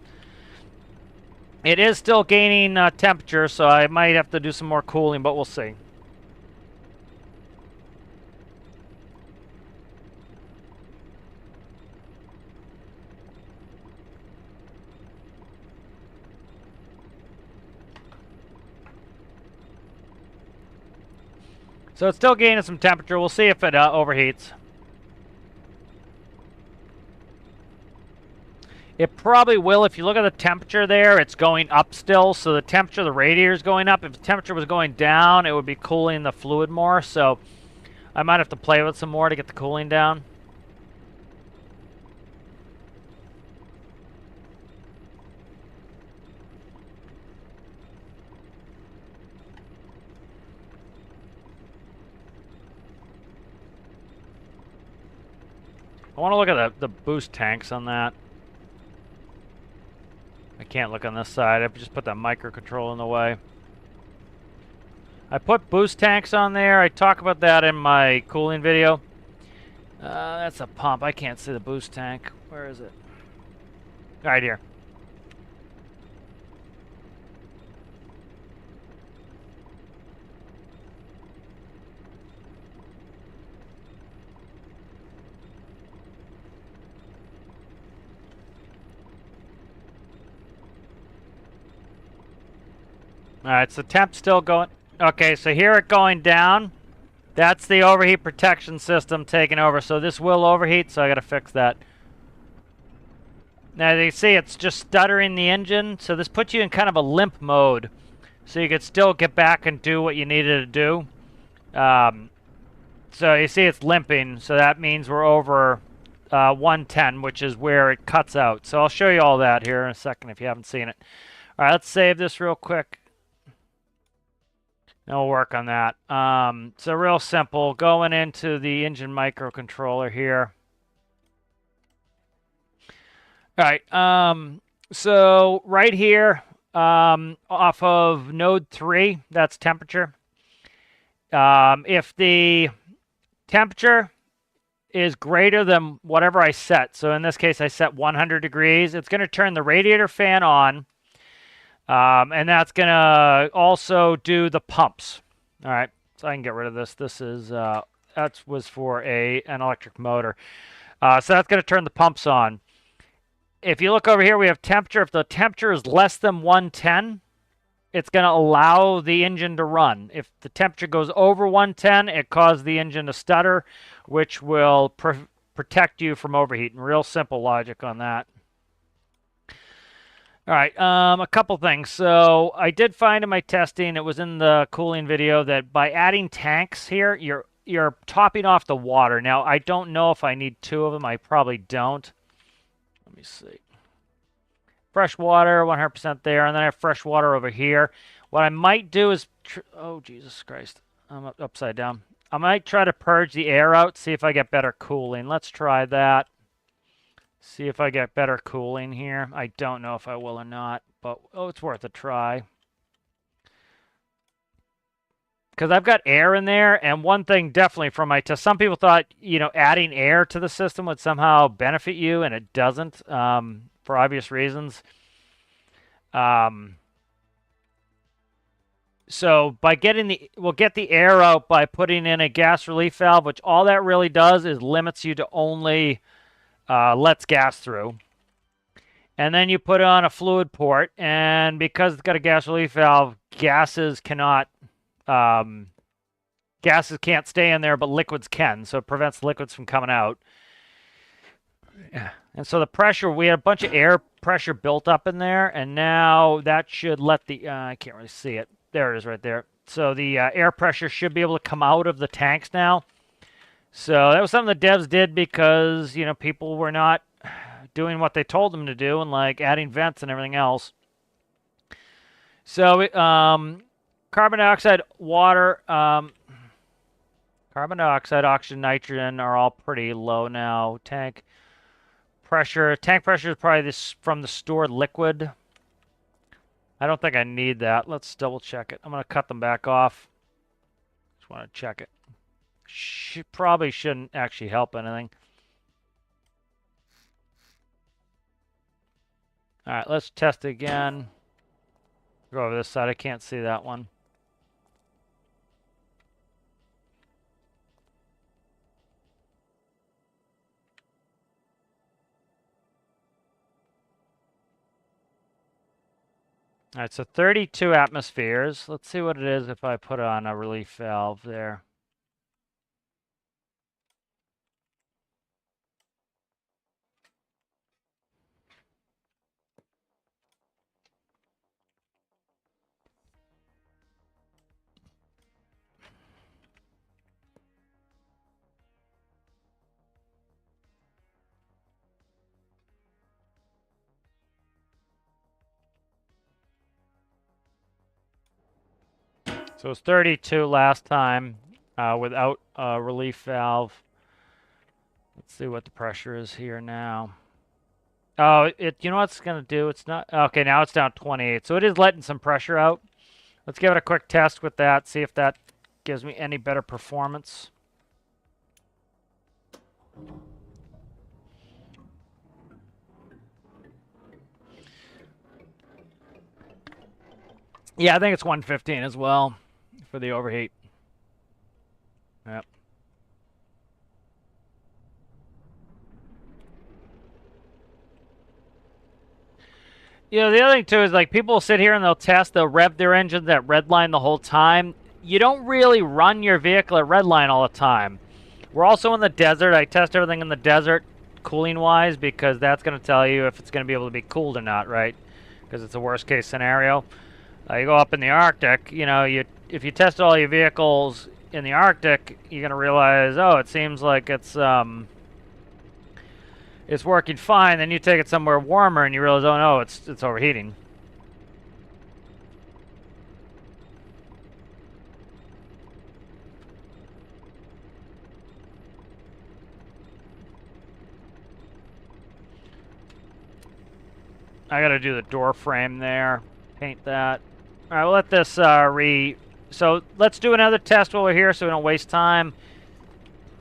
It is still gaining temperature, so I might have to do some more cooling, but we'll see. So it's still gaining some temperature. We'll see if it overheats. It probably will. If you look at the temperature there, it's going up still. So the temperature of the radiator is going up. If the temperature was going down, it would be cooling the fluid more. So I might have to play with some more to get the cooling down. I want to look at the boost tanks on that. I can't look on this side. I just put that microcontroller in the way. I put boost tanks on there. I talk about that in my cooling video. That's a pump. I can't see the boost tank. Where is it? Right here. Alright, so temp's still going. Okay, so here it going down. That's the overheat protection system taking over. So this will overheat, so I gotta fix that. Now you see it's just stuttering the engine. So this puts you in kind of a limp mode. So you could still get back and do what you needed to do. So you see it's limping, so that means we're over 110, which is where it cuts out. So I'll show you all that here in a second if you haven't seen it. All right, let's save this real quick. And we'll work on that. So real simple, going into the engine microcontroller here. All right, so right here, off of node 3, that's temperature. If the temperature is greater than whatever I set, so in this case I set 100 degrees, it's going to turn the radiator fan on, and that's going to also do the pumps. All right, so I can get rid of this. This is that was for an electric motor. So that's going to turn the pumps on. If you look over here, we have temperature. If the temperature is less than 110, it's going to allow the engine to run. If the temperature goes over 110, it causes the engine to stutter, which will protect you from overheating. Real simple logic on that. All right, a couple things. So I did find in my testing, it was in the cooling video, that by adding tanks here, you're topping off the water. Now, I don't know if I need 2 of them. I probably don't. Let me see. Fresh water, 100% there, and then I have fresh water over here. What I might do is, oh, Jesus Christ, I'm upside down. I might try to purge the air out, see if I get better cooling. Let's try that. See if I get better cooling here. I don't know if I will or not, but oh, it's worth a try. Because I've got air in there, and one thing definitely from my test, some people thought, you know, adding air to the system would somehow benefit you, and it doesn't, for obvious reasons. So by getting we'll get the air out by putting in a gas relief valve, which all that really does is limits you to only lets gas through. And then you put on a fluid port, and because it's got a gas relief valve, gases can't stay in there, but liquids can, so it prevents liquids from coming out. Yeah. And so the pressure, we had a bunch of air pressure built up in there, and now that should let the, I can't really see it. There it is right there. So the air pressure should be able to come out of the tanks now. So that was something the devs did because, you know, people were not doing what they told them to do and like adding vents and everything else. So carbon dioxide, water, carbon dioxide, oxygen, nitrogen are all pretty low now. Tank pressure is probably this from the stored liquid. I don't think I need that. Let's double check it. I'm going to cut them back off. Just want to check it. Probably shouldn't actually help anything. All right, let's test it again. Go over this side. I can't see that one. All right, so 32 atmospheres. Let's see what it is if I put on a relief valve there. So it was 32 last time without a relief valve. Let's see what the pressure is here now. Oh, you know what it's going to do? It's not... Okay, now it's down 28. So it is letting some pressure out. Let's give it a quick test with that, see if that gives me any better performance. Yeah, I think it's 115 as well for the overheat. Yep. You know, the other thing too is like people will sit here and they'll test, they'll rev their engines at redline the whole time. You don't really run your vehicle at redline all the time. We're also in the desert. I test everything in the desert cooling wise because that's going to tell you if it's going to be able to be cooled or not, right? Because it's a worst case scenario. You go up in the Arctic, you know, if you test all your vehicles in the Arctic, you're gonna realize, oh, it seems like it's working fine. Then you take it somewhere warmer, and you realize, oh no, it's overheating. I gotta do the door frame there. Paint that. All right, we'll let this So let's do another test while we're here, so we don't waste time.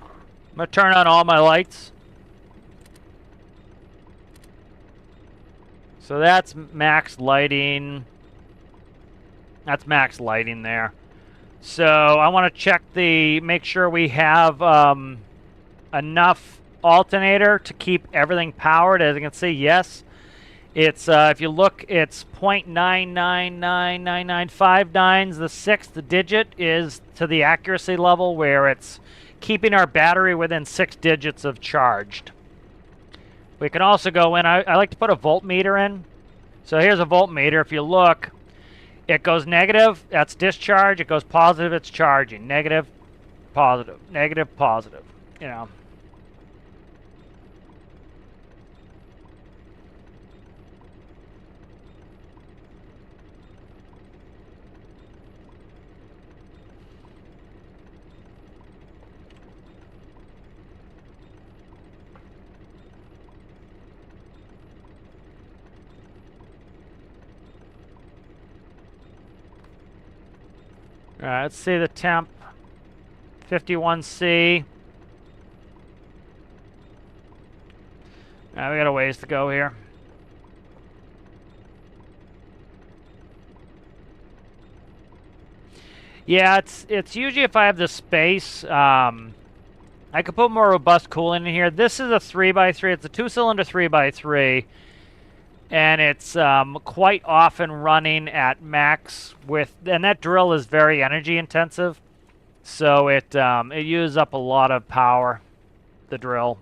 I'm gonna turn on all my lights. So that's max lighting. That's max lighting there. So I want to check make sure we have enough alternator to keep everything powered. As you can see, yes. It's if you look, it's 0.999959. The sixth digit is to the accuracy level where it's keeping our battery within 6 digits of charged. We can also go in. I like to put a voltmeter in. So here's a voltmeter. If you look, it goes negative, that's discharge. It goes positive, it's charging. Negative, positive, negative, positive. You know. All right, let's see the temp. 51C. Now we got a ways to go here. Yeah, it's usually if I have the space, I could put more robust cooling in here. This is a 3x3. It's a 2-cylinder 3x3. And it's quite often running at max and that drill is very energy intensive, so it uses up a lot of power, the drill.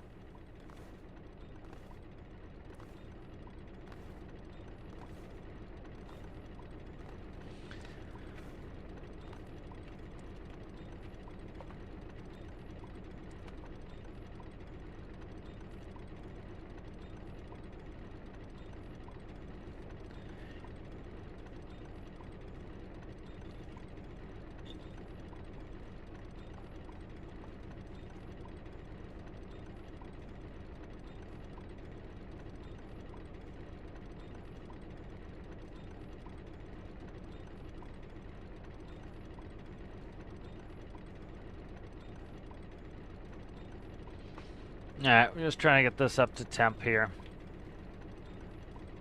Alright, we're just trying to get this up to temp here.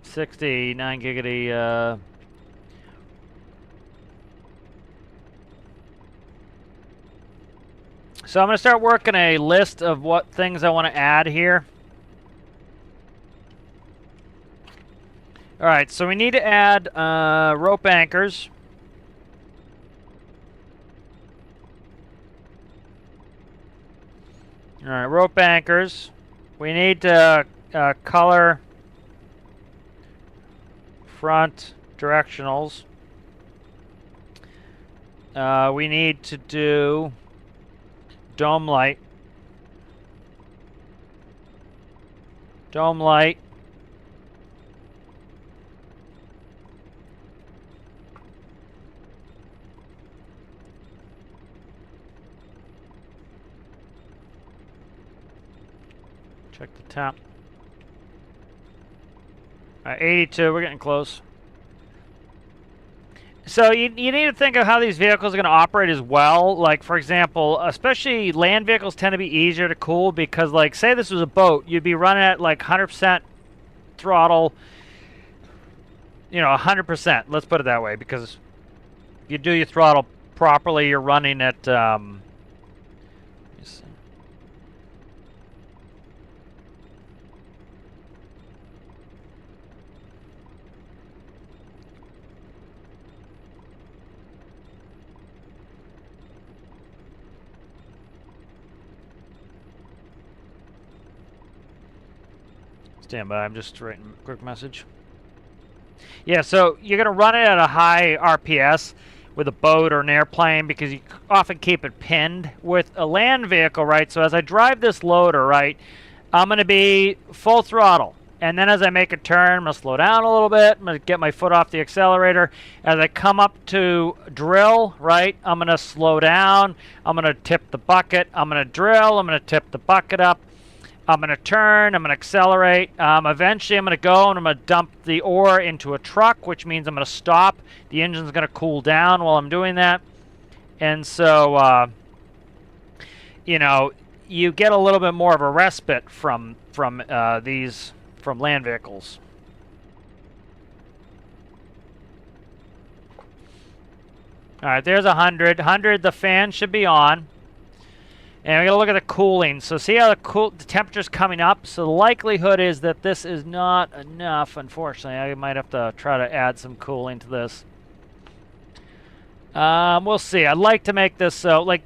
69 giggity, So I'm going to start working a list of what things I want to add here. Alright, so we need to add rope anchors. All right, rope anchors. We need to color front directionals. We need to do dome light. Dome light. Check the temp. 82, we're getting close. So you need to think of how these vehicles are going to operate as well. Like, for example, especially land vehicles tend to be easier to cool because, like, say this was a boat, you'd be running at, like, 100% throttle, you know, 100%. Let's put it that way, because if you do your throttle properly, you're running at, stand by, I'm just writing a quick message. Yeah, so you're going to run it at a high RPS. with a boat or an airplane because you often keep it pinned. With a land vehicle, right, so as I drive this loader, right, I'm going to be full throttle. And then as I make a turn, I'm going to slow down a little bit. I'm going to get my foot off the accelerator. As I come up to drill, right, I'm going to slow down. I'm going to tip the bucket. I'm going to drill. I'm going to tip the bucket up. I'm going to turn. I'm going to accelerate. Eventually, I'm going to go and I'm going to dump the ore into a truck, which means I'm going to stop. The engine's going to cool down while I'm doing that. And so, you know, you get a little bit more of a respite from land vehicles. All right, there's 100. 100, the fan should be on. And we're going to look at the cooling. So see how the temperature's coming up? So the likelihood is that this is not enough, unfortunately. I might have to try to add some cooling to this. We'll see. I'd like to make this so, like,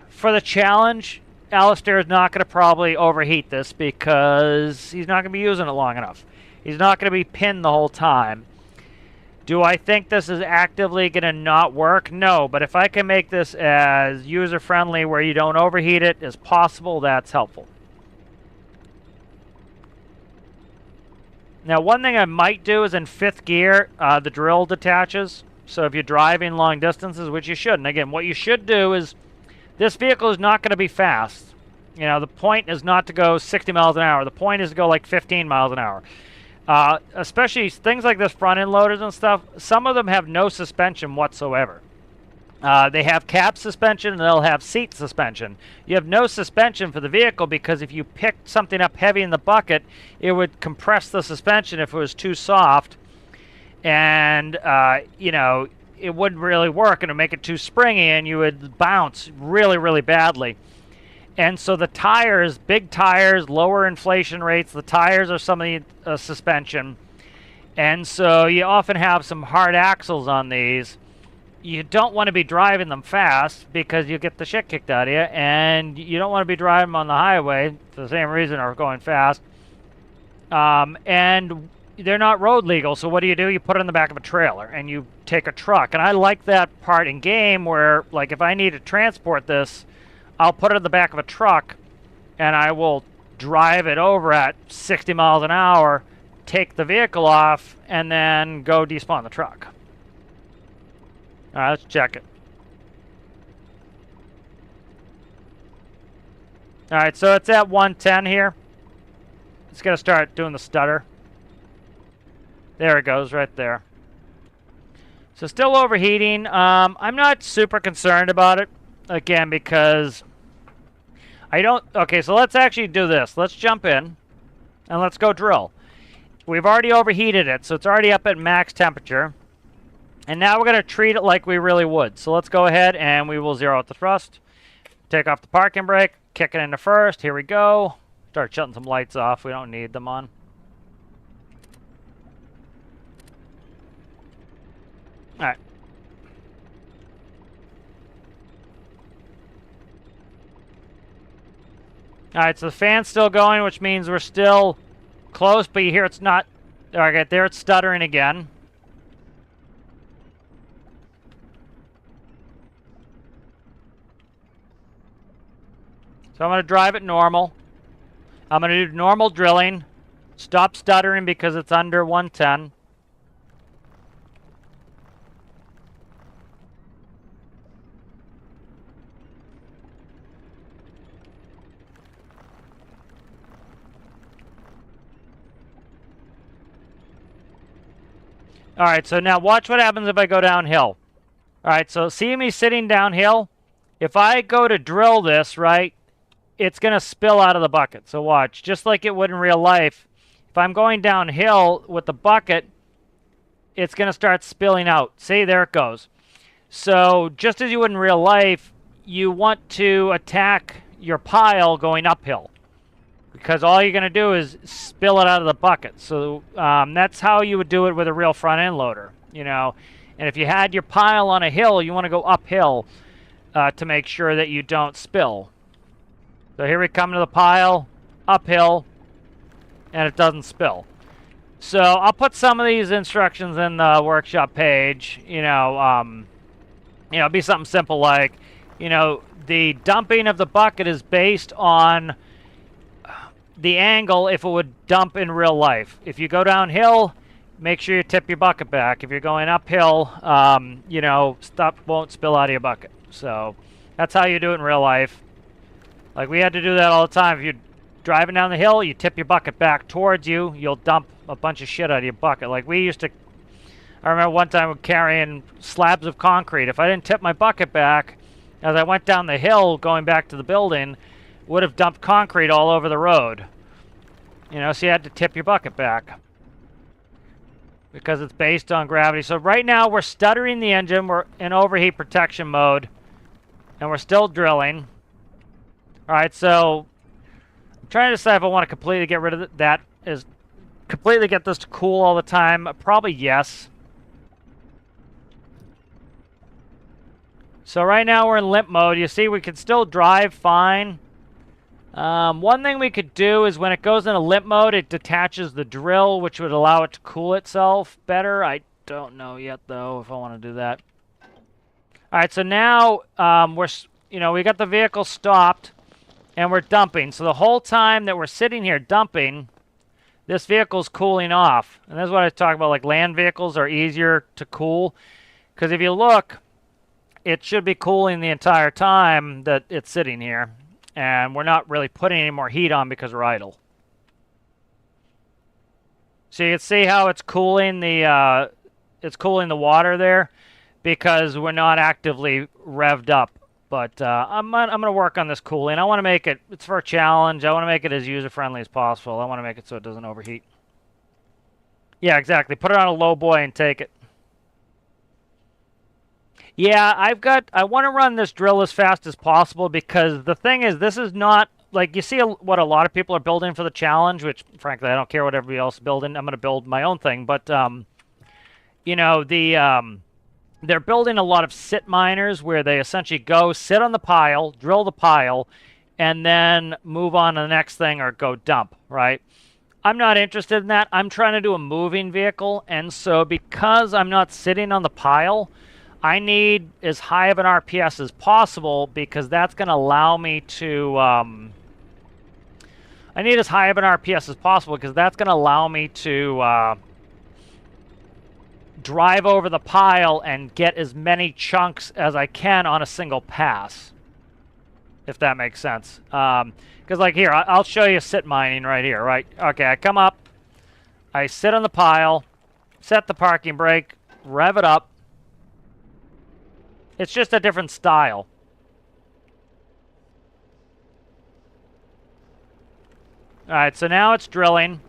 for the challenge, Alistair is not going to probably overheat this because he's not going to be using it long enough. He's not going to be pinned the whole time. Do I think this is actively going to not work? No, but if I can make this as user-friendly where you don't overheat it as possible, that's helpful. Now, one thing I might do is in 5th gear, the drill detaches. So if you're driving long distances, which you shouldn't. Again, what you should do is, this vehicle is not going to be fast. You know, the point is not to go 60 miles an hour. The point is to go like 15 miles an hour. Especially things like this front-end loaders and stuff, some of them have no suspension whatsoever. They have cab suspension and they'll have seat suspension. You have no suspension for the vehicle because if you picked something up heavy in the bucket, it would compress the suspension if it was too soft. And, you know, it wouldn't really work and it would make it too springy and you would bounce really, really badly. And so the tires, big tires, lower inflation rates, the tires are some of the suspension. And so you often have some hard axles on these. You don't want to be driving them fast because you get the shit kicked out of you. And you don't want to be driving them on the highway for the same reason or going fast. And they're not road legal, so what do? You put it in the back of a trailer and you take a truck. And I like that part in game where, like, if I need to transport this, I'll put it in the back of a truck and I will drive it over at 60 miles an hour, take the vehicle off, and then go despawn the truck. All right, let's check it. All right, so it's at 110 here. It's going to start doing the stutter. There it goes, right there. So still overheating. I'm not super concerned about it, again, because I don't... Okay, so let's actually do this. Let's jump in, and let's go drill. We've already overheated it, so it's already up at max temperature. And now we're going to treat it like we really would. So let's go ahead, and we will zero out the thrust. Take off the parking brake, kick it into first. Here we go. Start shutting some lights off. We don't need them on. All right. All right, so the fan's still going, which means we're still close, but you hear it's not... All right, there it's stuttering again. So I'm going to drive it normal. I'm going to do normal drilling. Stop stuttering because it's under 110. All right, so now watch what happens if I go downhill. All right, so see me sitting downhill? If I go to drill this, right, it's going to spill out of the bucket. So watch, just like it would in real life, if I'm going downhill with the bucket, it's going to start spilling out. See, there it goes. So just as you would in real life, you want to attack your pile going uphill, because all you're going to do is spill it out of the bucket. So that's how you would do it with a real front-end loader, you know. And if you had your pile on a hill, you want to go uphill to make sure that you don't spill. So here we come to the pile, uphill, and it doesn't spill. So I'll put some of these instructions in the workshop page, you know, It'd be something simple like, the dumping of the bucket is based on the angle if it would dump in real life. If you go downhill, make sure you tip your bucket back. If you're going uphill, stuff won't spill out of your bucket. So that's how you do it in real life. Like, we had to do that all the time. If you're driving down the hill, you tip your bucket back towards you, you'll dump a bunch of shit out of your bucket. Like, I remember one time carrying slabs of concrete. If I didn't tip my bucket back, as I went down the hill going back to the building, would have dumped concrete all over the road. So you had to tip your bucket back because it's based on gravity. So right now we're stuttering the engine. We're in overheat protection mode, and we're still drilling. All right, so I'm trying to decide if I want to completely get rid of that. Is completely get this to cool all the time? Probably yes. So right now we're in limp mode. You see, we can still drive fine. One thing we could do is when it goes into limp mode, it detaches the drill, which would allow it to cool itself better. I don't know yet, though, if I want to do that. All right, so now we got the vehicle stopped, and we're dumping. So the whole time that we're sitting here dumping, this vehicle's cooling off. And that's what I was talking about, like land vehicles are easier to cool. Because if you look, it should be cooling the entire time that it's sitting here. And we're not really putting any more heat on because we're idle. So you can see how it's cooling the water there because we're not actively revved up. But I'm going to work on this cooling. I want to make it's for a challenge. I want to make it as user-friendly as possible. I want to make it so it doesn't overheat. Yeah, exactly. Put it on a low boy and take it. Yeah, I want to run this drill as fast as possible because the thing is, this is not, like, you see what a lot of people are building for the challenge, which, frankly, I don't care what everybody else is building. I'm going to build my own thing. But, they're building a lot of sit miners where they essentially go sit on the pile, drill the pile, and then move on to the next thing or go dump, right? I'm not interested in that. I'm trying to do a moving vehicle, and so because I'm not sitting on the pile, I need as high of an RPS as possible because that's going to allow me to... I need as high of an RPS as possible because that's going to allow me to drive over the pile and get as many chunks as I can on a single pass, if that makes sense. Because, like, here, I'll show you sit mining right here, right? Okay, I come up, I sit on the pile, set the parking brake, rev it up. It's just a different style. All right, so now it's drilling.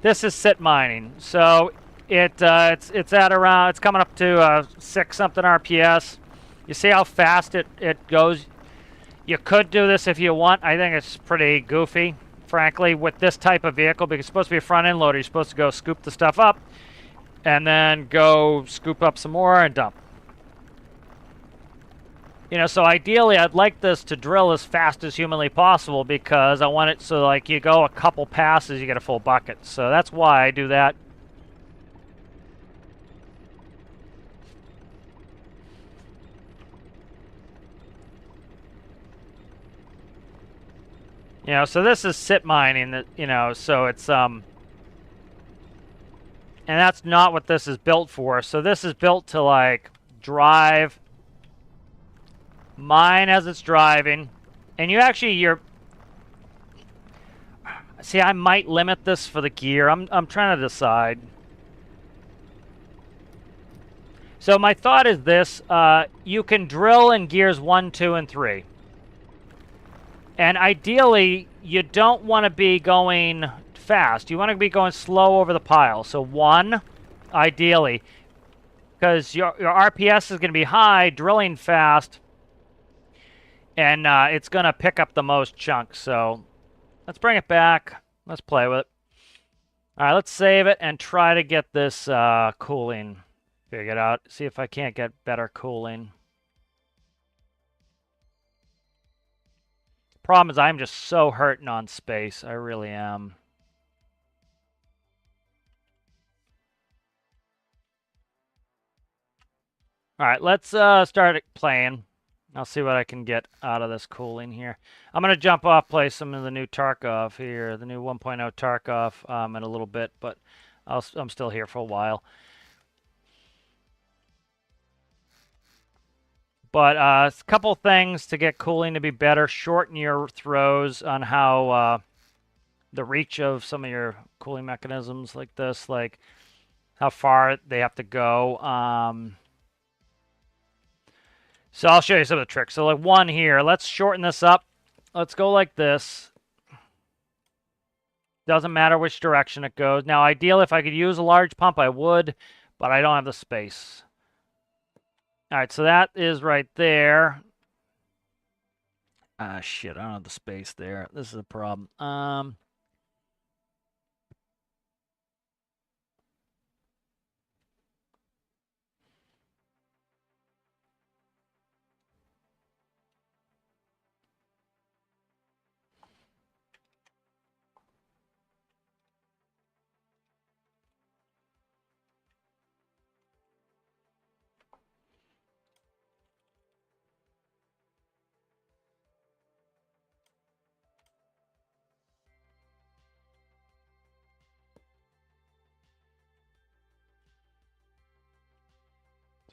This is sit mining. So it's coming up to 6 something RPS. You see how fast it goes? You could do this if you want. I think it's pretty goofy, frankly, with this type of vehicle because it's supposed to be a front end loader. You're supposed to go scoop the stuff up and then go scoop up some more and dump. So ideally, I'd like this to drill as fast as humanly possible because I want it so, like, you go a couple passes, you get a full bucket. So that's why I do that. So this is sit mining, that so it's, and that's not what this is built for. So this is built to, like, drive... mine as it's driving, and see, I might limit this for the gear. I'm trying to decide. So my thought is this: you can drill in gears 1, 2, and 3, and ideally you don't want to be going fast. You want to be going slow over the pile. So 1, ideally, because your RPS is going to be high, drilling fast. And it's going to pick up the most chunks. So let's bring it back. Let's play with it. All right, let's save it and try to get this cooling figured out. See if I can't get better cooling. Problem is I'm just so hurting on space. I really am. All right, let's start playing. I'll see what I can get out of this cooling here. I'm going to jump off, play some of the new Tarkov here, the new 1.0 Tarkov in a little bit, but I'm still here for a while. But a couple things to get cooling to be better. Shorten your throws on how the reach of some of your cooling mechanisms like this, like how far they have to go. So I'll show you some of the tricks. So like one here, let's shorten this up. Let's go like this. Doesn't matter which direction it goes. Now, ideally, if I could use a large pump, I would, but I don't have the space. All right, so that is right there. Ah, shit, I don't have the space there. This is a problem.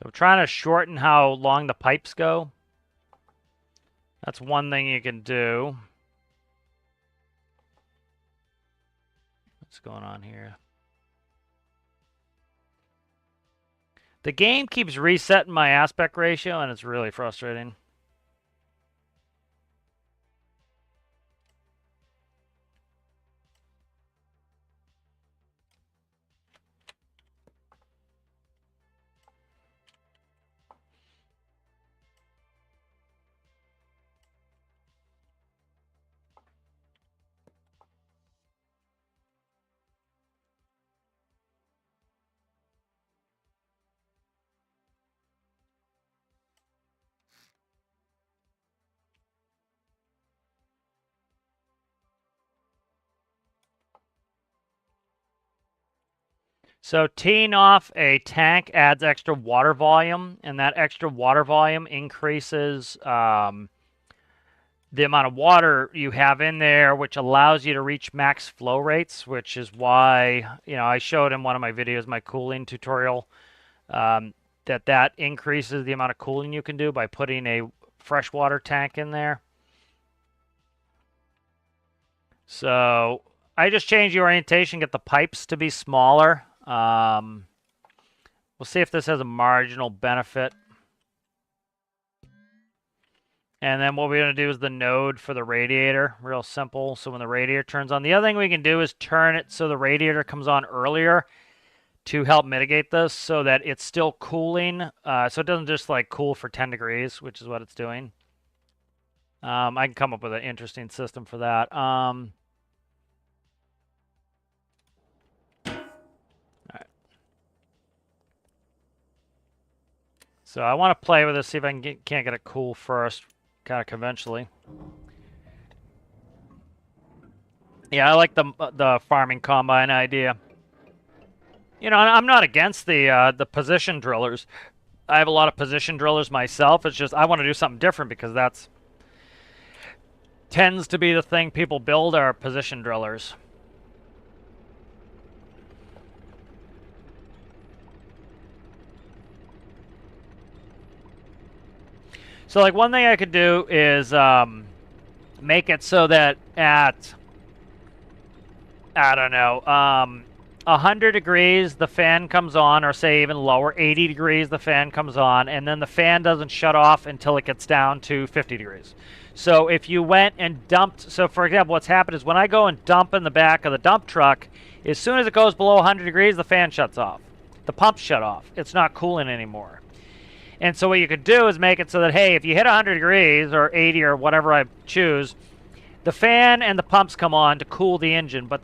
So I'm trying to shorten how long the pipes go. That's one thing you can do. What's going on here? The game keeps resetting my aspect ratio, and it's really frustrating. So teeing off a tank adds extra water volume, and that extra water volume increases the amount of water you have in there, which allows you to reach max flow rates, which is why, I showed in one of my videos, my cooling tutorial, that increases the amount of cooling you can do by putting a freshwater tank in there. So I just changed the orientation, get the pipes to be smaller. We'll see if this has a marginal benefit. And then what we're going to do is the node for the radiator. Real simple. So when the radiator turns on, the other thing we can do is turn it so the radiator comes on earlier to help mitigate this so that it's still cooling. So it doesn't just like cool for 10 degrees, which is what it's doing. I can come up with an interesting system for that. All right. So I want to play with this, see if I can't get it cool first, kind of conventionally. Yeah, I like the farming combine idea. I'm not against the position drillers. I have a lot of position drillers myself. It's just I want to do something different because that's tends to be the thing people build are position drillers. So like one thing I could do is make it so that at, I don't know, 100 degrees the fan comes on, or say even lower, 80 degrees the fan comes on, and then the fan doesn't shut off until it gets down to 50 degrees. So if you went and dumped, so for example, what's happened is when I go and dump in the back of the dump truck, as soon as it goes below 100 degrees, the fan shuts off. The pumps shut off. It's not cooling anymore. And so what you could do is make it so that, hey, if you hit 100 degrees or 80 or whatever I choose, the fan and the pumps come on to cool the engine, but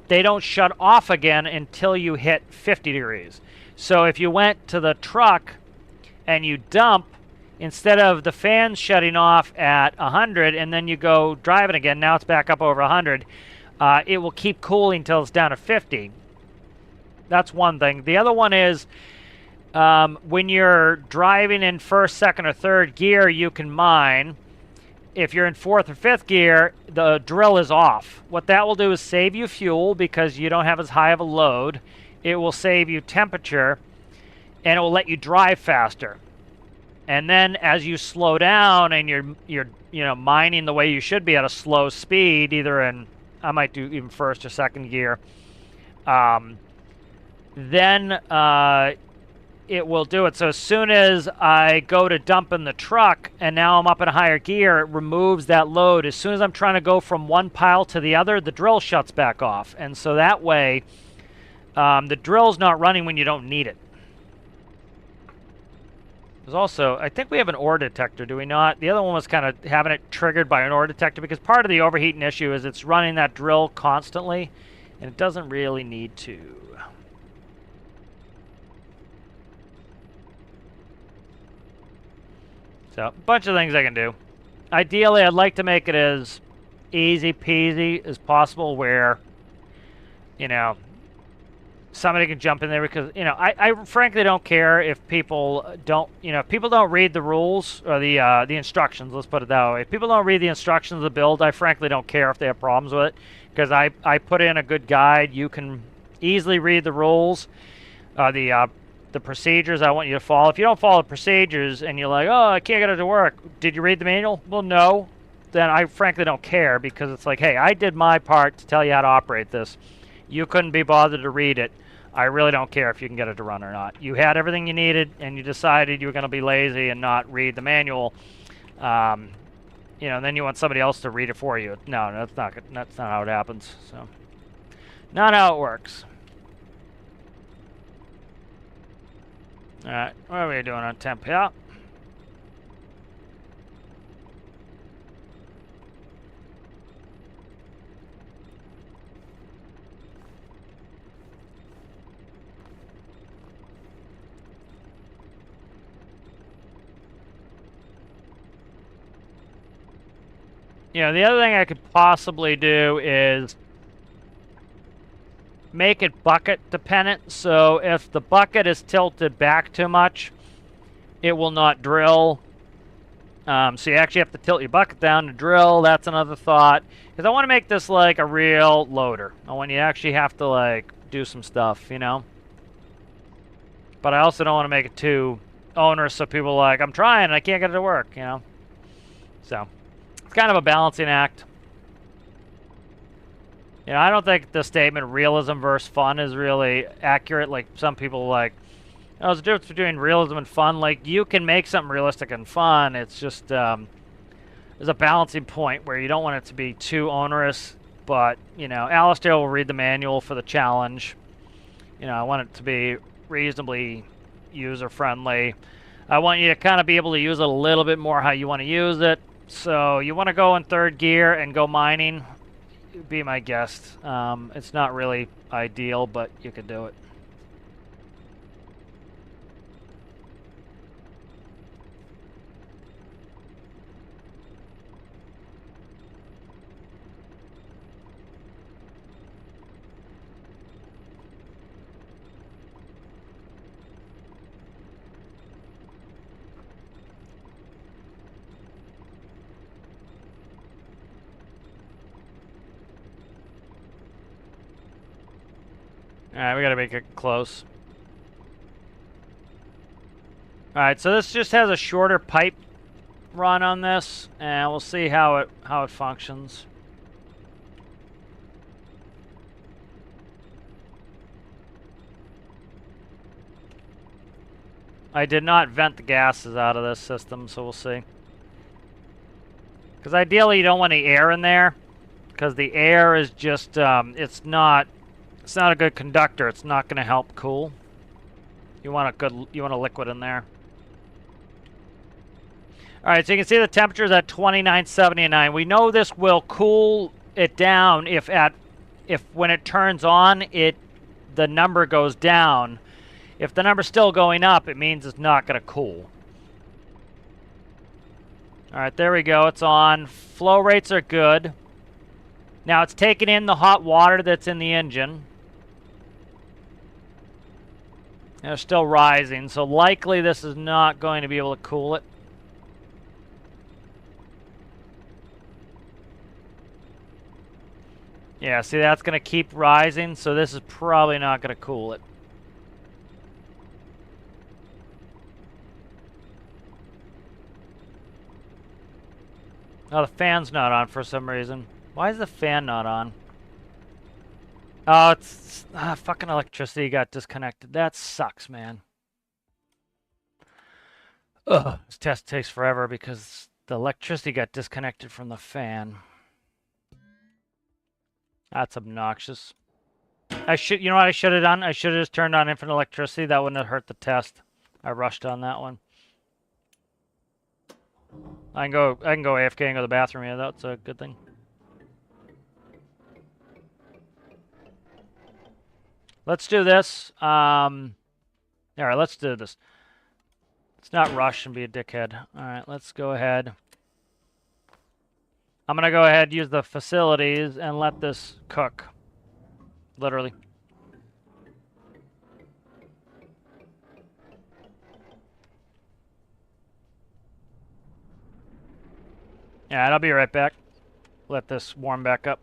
they don't shut off again until you hit 50 degrees. So if you went to the truck and you dump, instead of the fan shutting off at 100 and then you go driving again, now it's back up over 100, it will keep cooling until it's down to 50. That's one thing. The other one is When you're driving in first, second, or third gear, you can mine. If you're in fourth or fifth gear, the drill is off. What that will do is save you fuel because you don't have as high of a load. It will save you temperature, and it will let you drive faster. And then as you slow down and you're mining the way you should be at a slow speed, either in, I might do even first or second gear, then it will do it. So as soon as I go to dump in the truck and now I'm up in a higher gear, it removes that load. As soon as I'm trying to go from one pile to the other, the drill shuts back off. And so that way, the drill's not running when you don't need it. There's also, I think we have an ore detector, do we not? The other one was kind of having it triggered by an ore detector because part of the overheating issue is it's running that drill constantly, and it doesn't really need to. So, a bunch of things I can do. Ideally, I'd like to make it as easy peasy as possible where, you know, somebody can jump in there because, you know, I frankly don't care if people don't, you know, if people don't read the rules or the instructions, let's put it that way. If people don't read the instructions of the build, I frankly don't care if they have problems with it because I put in a good guide. You can easily read the rules, the procedures I want you to follow. If you don't follow the procedures and you're like, oh, I can't get it to work, did you read the manual? Well, no. Then I frankly don't care because it's like, hey, I did my part to tell you how to operate this. You couldn't be bothered to read it. I really don't care if you can get it to run or not. You had everything you needed, and you decided you were going to be lazy and not read the manual. You know, and then you want somebody else to read it for you. No, that's not good. That's not how it happens. So, not how it works. All right, what are we doing on temp? Yeah. You know, the other thing I could possibly do is make it bucket dependent. So if the bucket is tilted back too much, it will not drill. So you actually have to tilt your bucket down to drill. That's another thought. Because I want to make this like a real loader. I want you to actually have to like do some stuff, you know? But I also don't want to make it too onerous so people are like, I'm trying and I can't get it to work, you know? So it's kind of a balancing act. You know, I don't think the statement realism versus fun is really accurate. Like some people like, oh, there's a difference between realism and fun. Like you can make something realistic and fun. It's just there's a balancing point where you don't want it to be too onerous. But you know, Alistair will read the manual for the challenge. You know, I want it to be reasonably user friendly. I want you to kind of be able to use it a little bit more how you want to use it. So you want to go in third gear and go mining. Be my guest. It's not really ideal, but you could do it. Alright, we gotta make it close. Alright, so this just has a shorter pipe run on this, and we'll see how it functions. I did not vent the gases out of this system, so we'll see. Because ideally you don't want any air in there, because the air is just, it's not a good conductor. It's not going to help cool. You want a liquid in there. All right, so you can see the temperature is at 2979. We know this will cool it down if when it turns on, the number goes down. If the number's still going up, it means it's not going to cool. All right, there we go. It's on. Flow rates are good. Now it's taking in the hot water that's in the engine. They're still rising, so likely this is not going to be able to cool it. Yeah, see, that's going to keep rising, so this is probably not going to cool it. Oh, the fan's not on for some reason. Why is the fan not on? Oh, it's fucking electricity got disconnected. That sucks, man. Ugh, this test takes forever because the electricity got disconnected from the fan. That's obnoxious. You know what I should have done? I should have just turned on infinite electricity. That wouldn't have hurt the test. I rushed on that one. I can go AFK and go to the bathroom. Yeah, that's a good thing. Let's do this. All right, let's do this. Let's not rush and be a dickhead. All right, let's go ahead. I'm going to go ahead and use the facilities and let this cook. Literally. Yeah, and I'll be right back. Let this warm back up.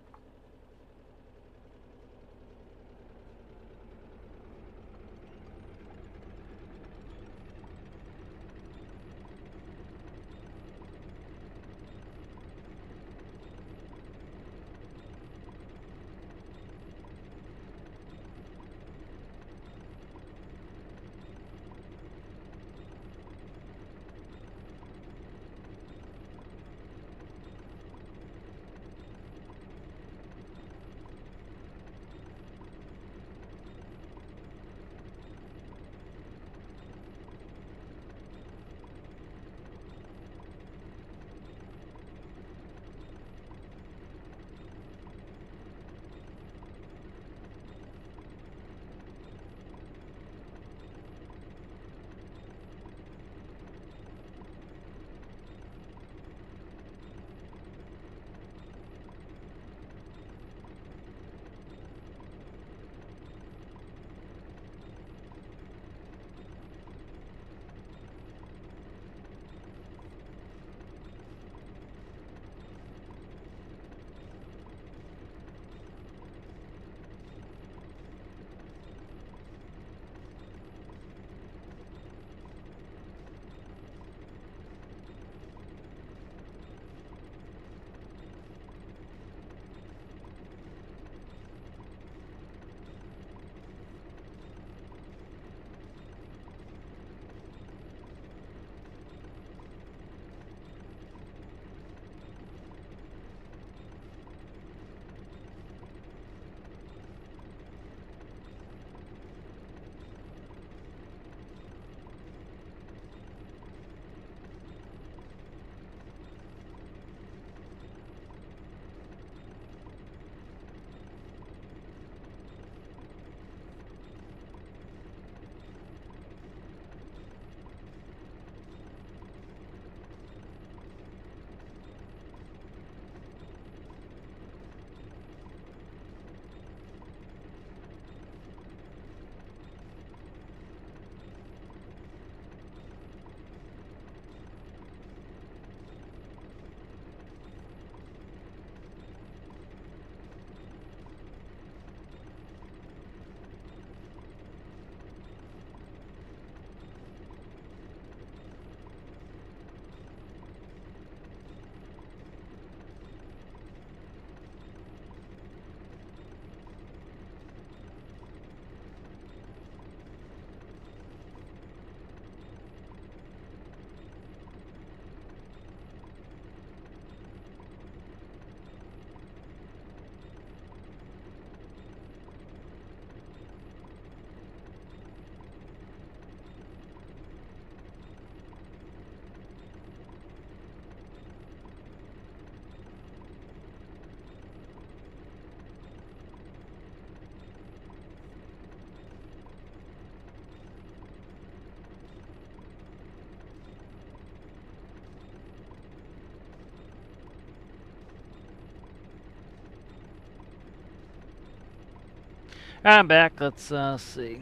I'm back. Let's see.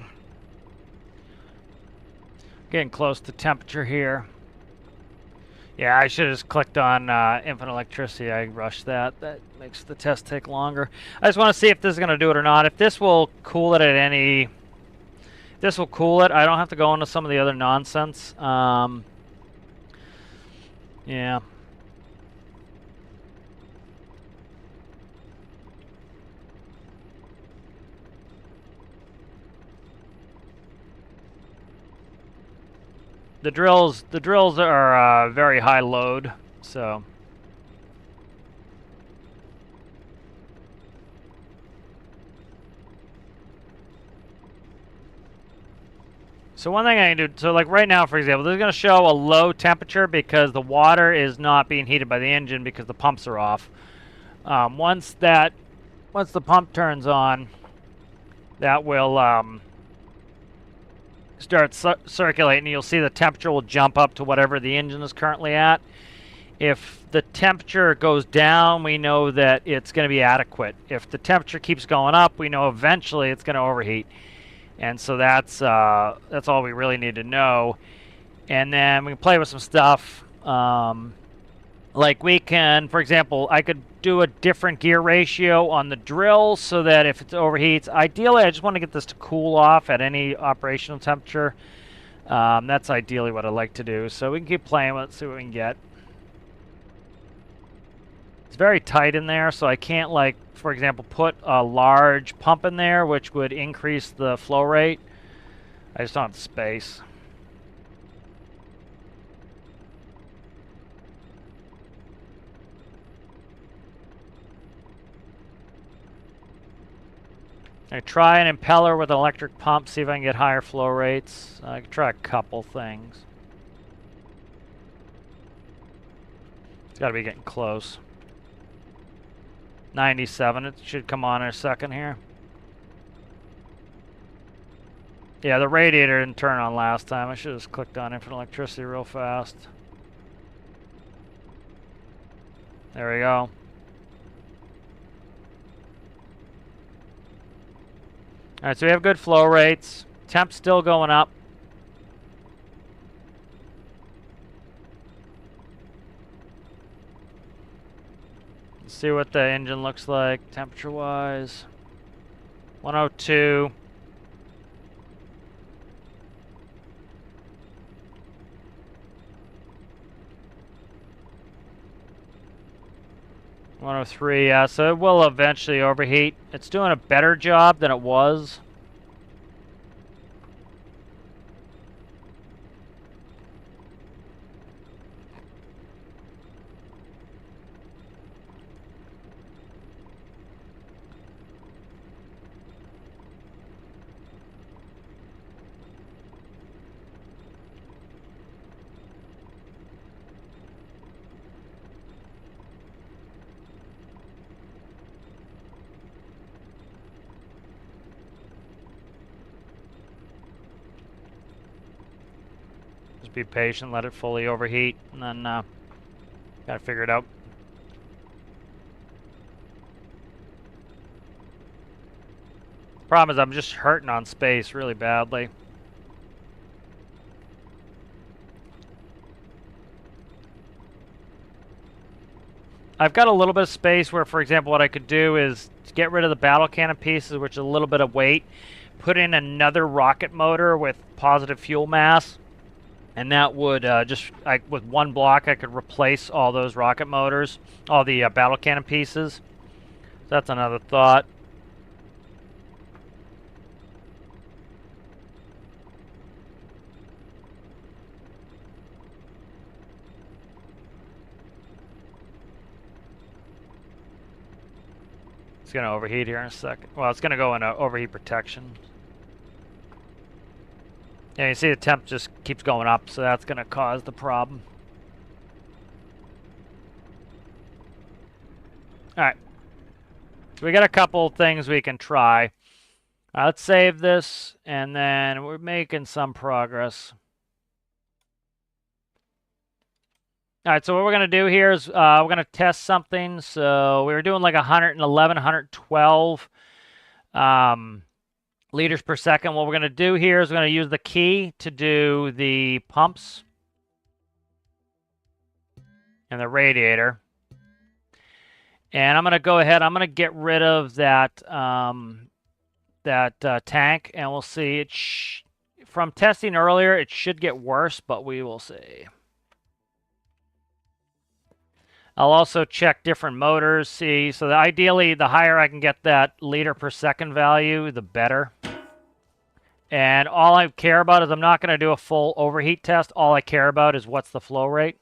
Getting close to temperature here. Yeah, I should have just clicked on infinite electricity. I rushed that. That makes the test take longer. I just want to see if this is going to do it or not. If this will cool it at any... This will cool it. I don't have to go into some of the other nonsense. Yeah. The drills are very high load, so... So one thing I can do, so like right now, for example, this is going to show a low temperature because the water is not being heated by the engine because the pumps are off. Once the pump turns on, that will start circulating. You'll see the temperature will jump up to whatever the engine is currently at. If the temperature goes down, we know that it's going to be adequate. If the temperature keeps going up, we know eventually it's going to overheat. And so that's all we really need to know. And then we can play with some stuff. Like we can, for example, I could do a different gear ratio on the drill so that if it overheats, ideally I just want to get this to cool off at any operational temperature. That's ideally what I like to do. So we can keep playing with it, see what we can get. It's very tight in there, so I can't, like, for example, put a large pump in there, which would increase the flow rate. I just don't have the space. I try an impeller with an electric pump, see if I can get higher flow rates. I can try a couple things. It's got to be getting close. 97, it should come on in a second here. Yeah, the radiator didn't turn on last time. I should have just clicked on infinite electricity real fast. There we go. Alright, so we have good flow rates. Temp's still going up. Let's see what the engine looks like temperature-wise. 102. Yeah, so it will eventually overheat. It's doing a better job than it was. Just be patient, let it fully overheat, and then gotta figure it out. Problem is I'm just hurting on space really badly. I've got a little bit of space where, for example, what I could do is get rid of the battle cannon pieces, which is a little bit of weight, put in another rocket motor with positive fuel mass, and that would with one block I could replace all those rocket motors, all the battle cannon pieces. So that's another thought. It's going to overheat here in a second. Well, it's going to go into overheat protection. Yeah, you see the temp just keeps going up, so that's going to cause the problem. Alright. So we got a couple things we can try. Let's save this, and then we're making some progress. Alright, so what we're going to do here is we're going to test something. So we were doing like 111, 112. liters per second. What we're going to do here is we're going to use the key to do the pumps and the radiator. And I'm going to go ahead, I'm going to get rid of that tank, and we'll see. From testing earlier, it should get worse, but we will see. I'll also check different motors, see. So ideally, the higher I can get that liter per second value, the better. And all I care about is I'm not going to do a full overheat test. All I care about is what's the flow rate.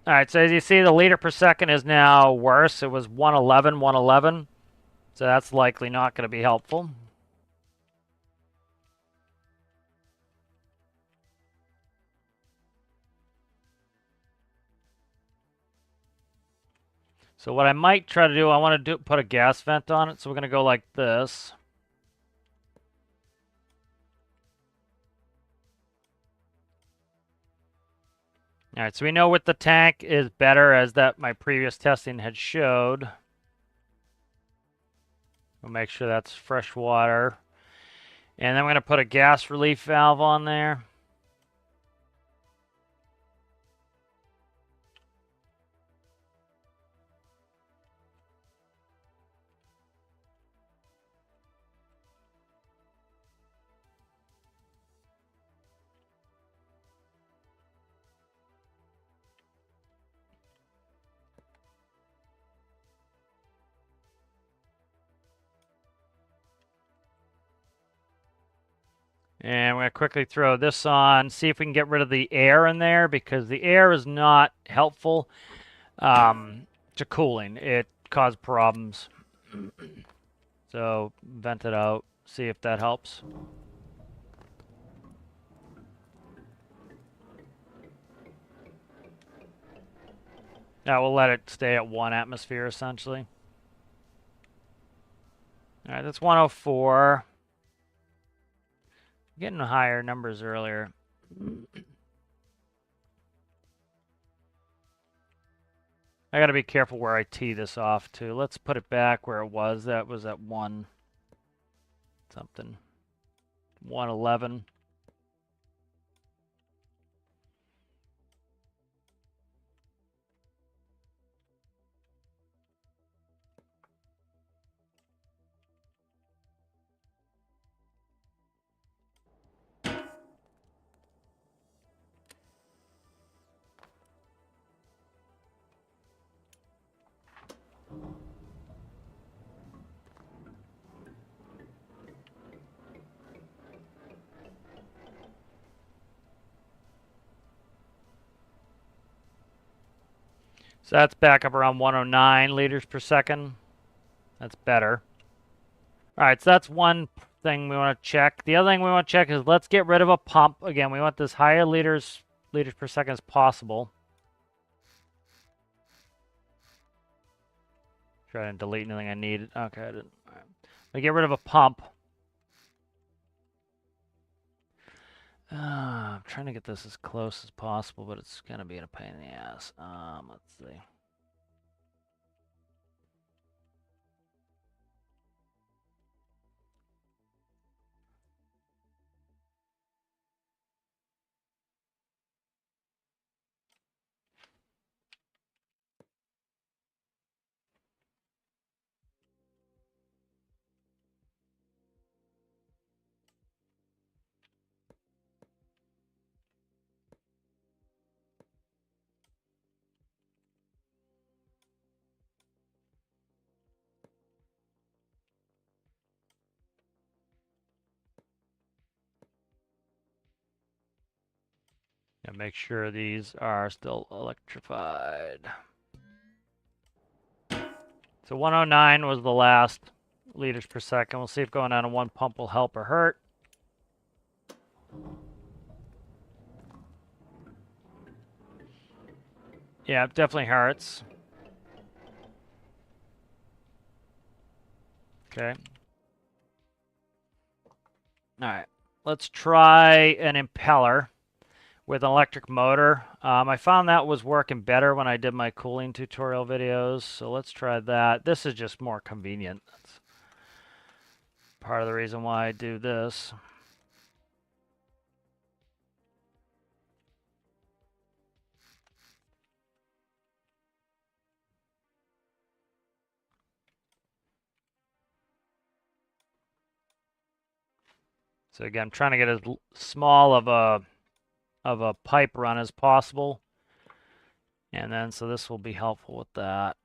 All right, so as you see, the liter per second is now worse. It was 111, 111. So that's likely not going to be helpful. So what I might try to do, I want to put a gas vent on it. So we're going to go like this. All right, so we know what the tank is better, as that my previous testing had showed. We'll make sure that's fresh water. And then we're going to put a gas relief valve on there. And we're going to quickly throw this on, see if we can get rid of the air in there, because the air is not helpful to cooling. It caused problems. So vent it out, see if that helps. Now we'll let it stay at 1 atmosphere, essentially. All right, that's 104. Getting higher numbers earlier. I got to be careful where I tee this off to. Let's put it back where it was. That was at 1 something. 111. So that's back up around 109 liters per second. That's better. All right, so that's one thing we want to check. The other thing we want to check is, let's get rid of a pump. Again, we want this higher liters per second as possible. Try to delete anything I needed. Okay, I didn't. All right. We get rid of a pump. I'm trying to get this as close as possible, but it's going to be a pain in the ass. Let's see. And make sure these are still electrified. So 109 was the last liters per second. We'll see if going down to one pump will help or hurt. Yeah, it definitely hurts. Okay. All right. Let's try an impeller. with an electric motor. I found that was working better when I did my cooling tutorial videos, so let's try that. This is just more convenient. That's part of the reason why I do this. So again, I'm trying to get as small of a pipe run as possible. And then, so this will be helpful with that.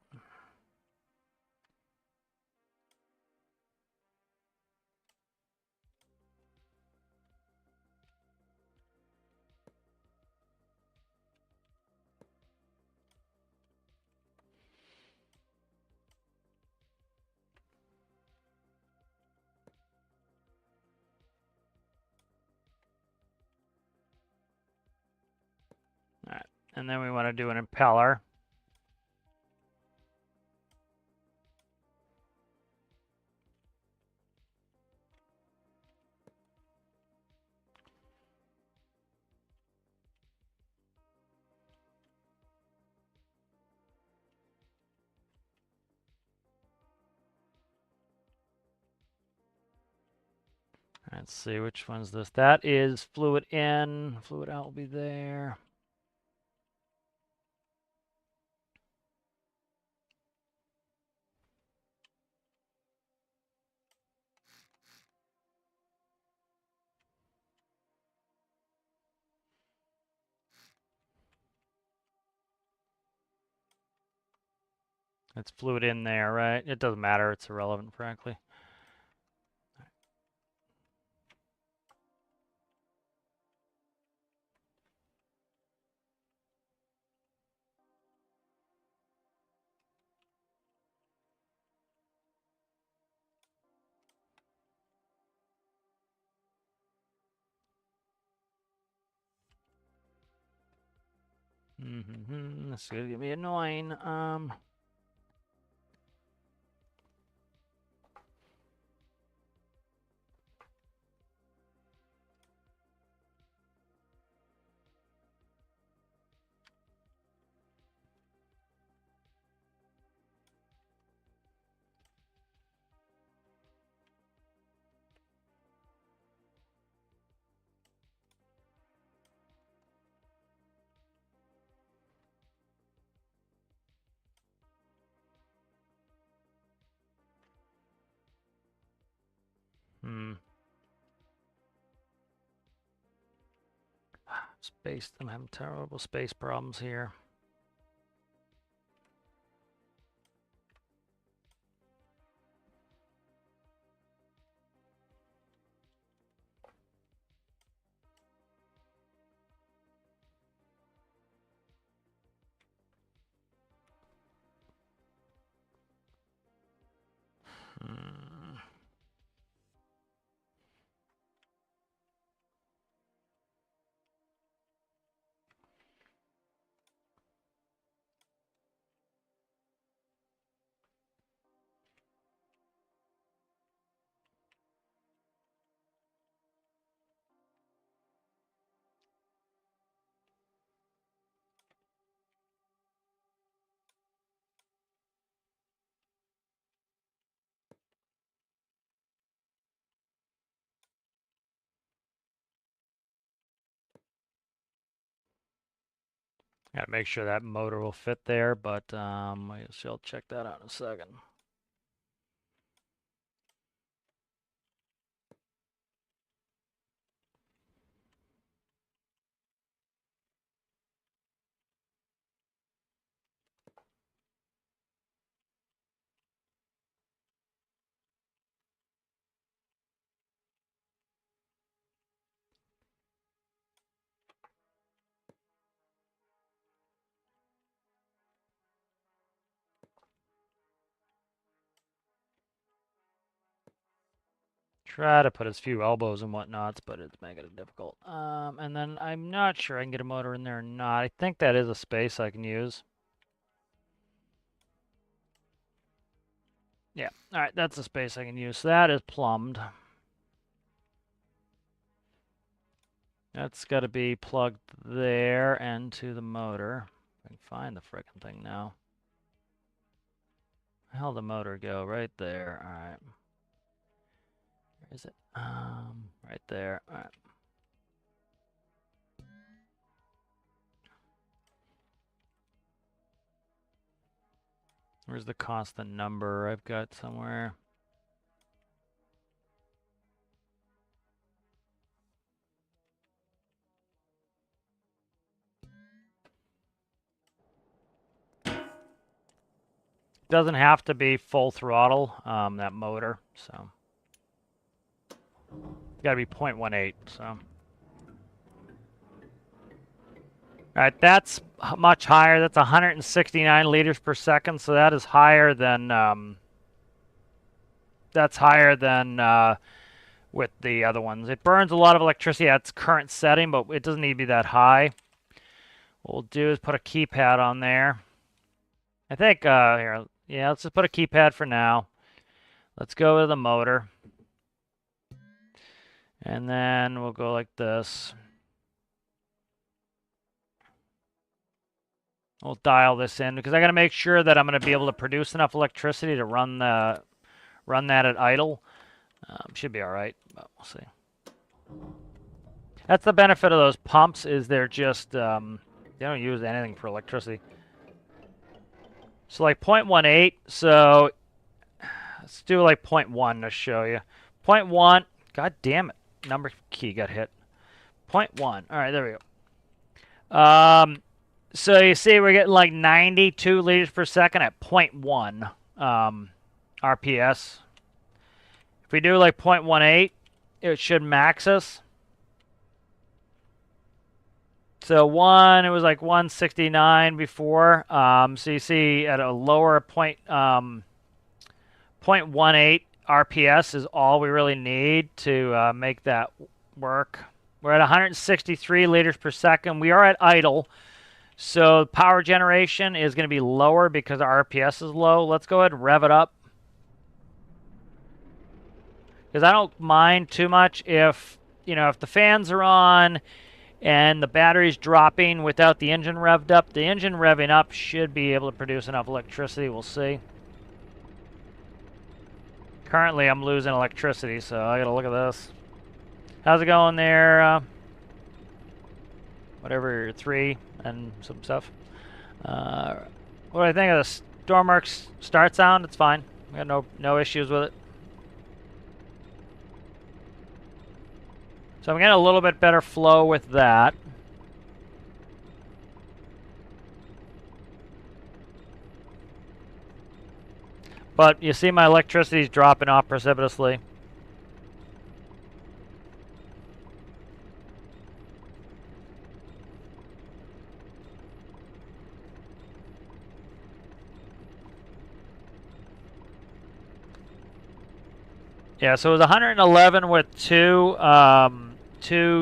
All right, and then we want to do an impeller. Let's see, which one's this? That is fluid in, fluid out will be there. It's fluid in there, right? It doesn't matter, it's irrelevant, frankly. This is gonna be annoying. Space, I'm having terrible space problems here. Gotta make sure that motor will fit there, but I shall check that out in a second. Try to put as few elbows and whatnots, but it's making it difficult. And then I'm not sure I can get a motor in there or not. I think that is a space I can use. Yeah, all right, that's a space I can use. So that is plumbed. That's got to be plugged there and to the motor. I can find the frickin' thing now. How'd the motor go? Right there. All right. Where is it? Right there. All right. Where's the constant number I've got somewhere? Doesn't have to be full throttle, that motor, so. Got to be 0.18, so. All right, that's much higher. That's 169 liters per second, so that is higher than, with the other ones. It burns a lot of electricity at its current setting, but it doesn't need to be that high. What we'll do is put a keypad on there. I think, here, yeah, let's just put a keypad for now. Let's go to the motor. And then we'll go like this. We'll dial this in because I got to make sure that I'm going to be able to produce enough electricity to run that at idle. Should be all right, but we'll see. That's the benefit of those pumps is they're just, they don't use anything for electricity. So like 0.18, so let's do like 0.1 to show you. 0.1, god damn it, number key got hit. 0.1, all right, there we go. So you see we're getting like 92 liters per second at 0.1 RPS. If we do like 0.18, it should max us. So it was like 169 before. So you see at a lower 0.18 RPS is all we really need to make that work. We're at 163 liters per second. We are at idle. So power generation is going to be lower because our RPS is low. Let's go ahead and rev it up. Because I don't mind too much if, if the fans are on and the battery's dropping without the engine revved up. The engine revving up should be able to produce enough electricity. We'll see. Currently, I'm losing electricity, so I got to look at this. How's it going there? Whatever, 3 and some stuff. What do I think of the stormworks start sound? It's fine. I got no issues with it. So I'm getting a little bit better flow with that. But you see my electricity is dropping off precipitously. Yeah, so it was 111 with two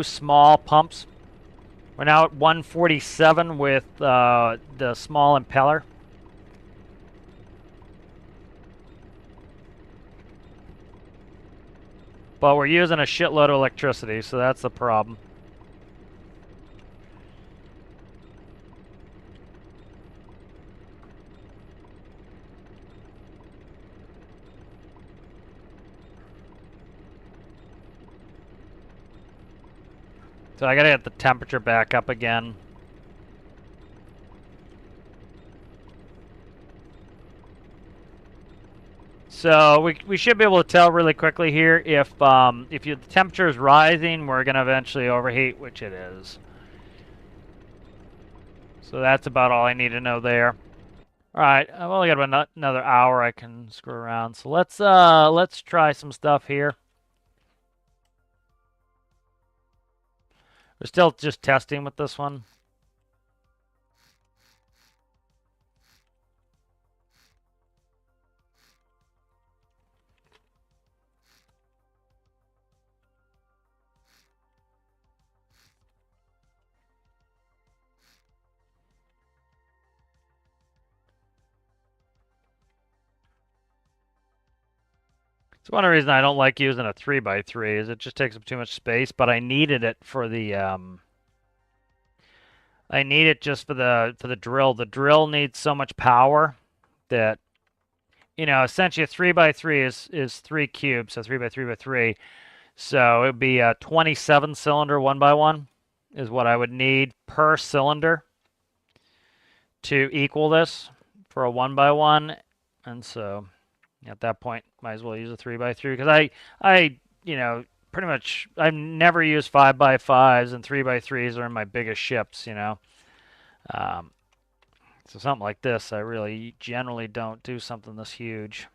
small pumps. We're now at 147 with the small impeller. But we're using a shitload of electricity, so that's the problem. So I gotta get the temperature back up again. So we should be able to tell really quickly here if the temperature is rising, we're gonna eventually overheat, which it is. So that's about all I need to know there. All right, I've only got about another hour I can screw around. So let's try some stuff here. We're still just testing with this one. It's one of the reasons I don't like using a 3x3 is it just takes up too much space, but I needed it for the I need it just for the drill. The drill needs so much power that essentially a 3x3 is 3 cubes, so 3x3x3. So it would be a 27 cylinder 1x1 is what I would need per cylinder to equal this for a 1x1. And so at that point, might as well use a 3x3 because pretty much I've never used 5x5s, and 3x3s are in my biggest ships. Um, so something like this, I really generally don't do something this huge.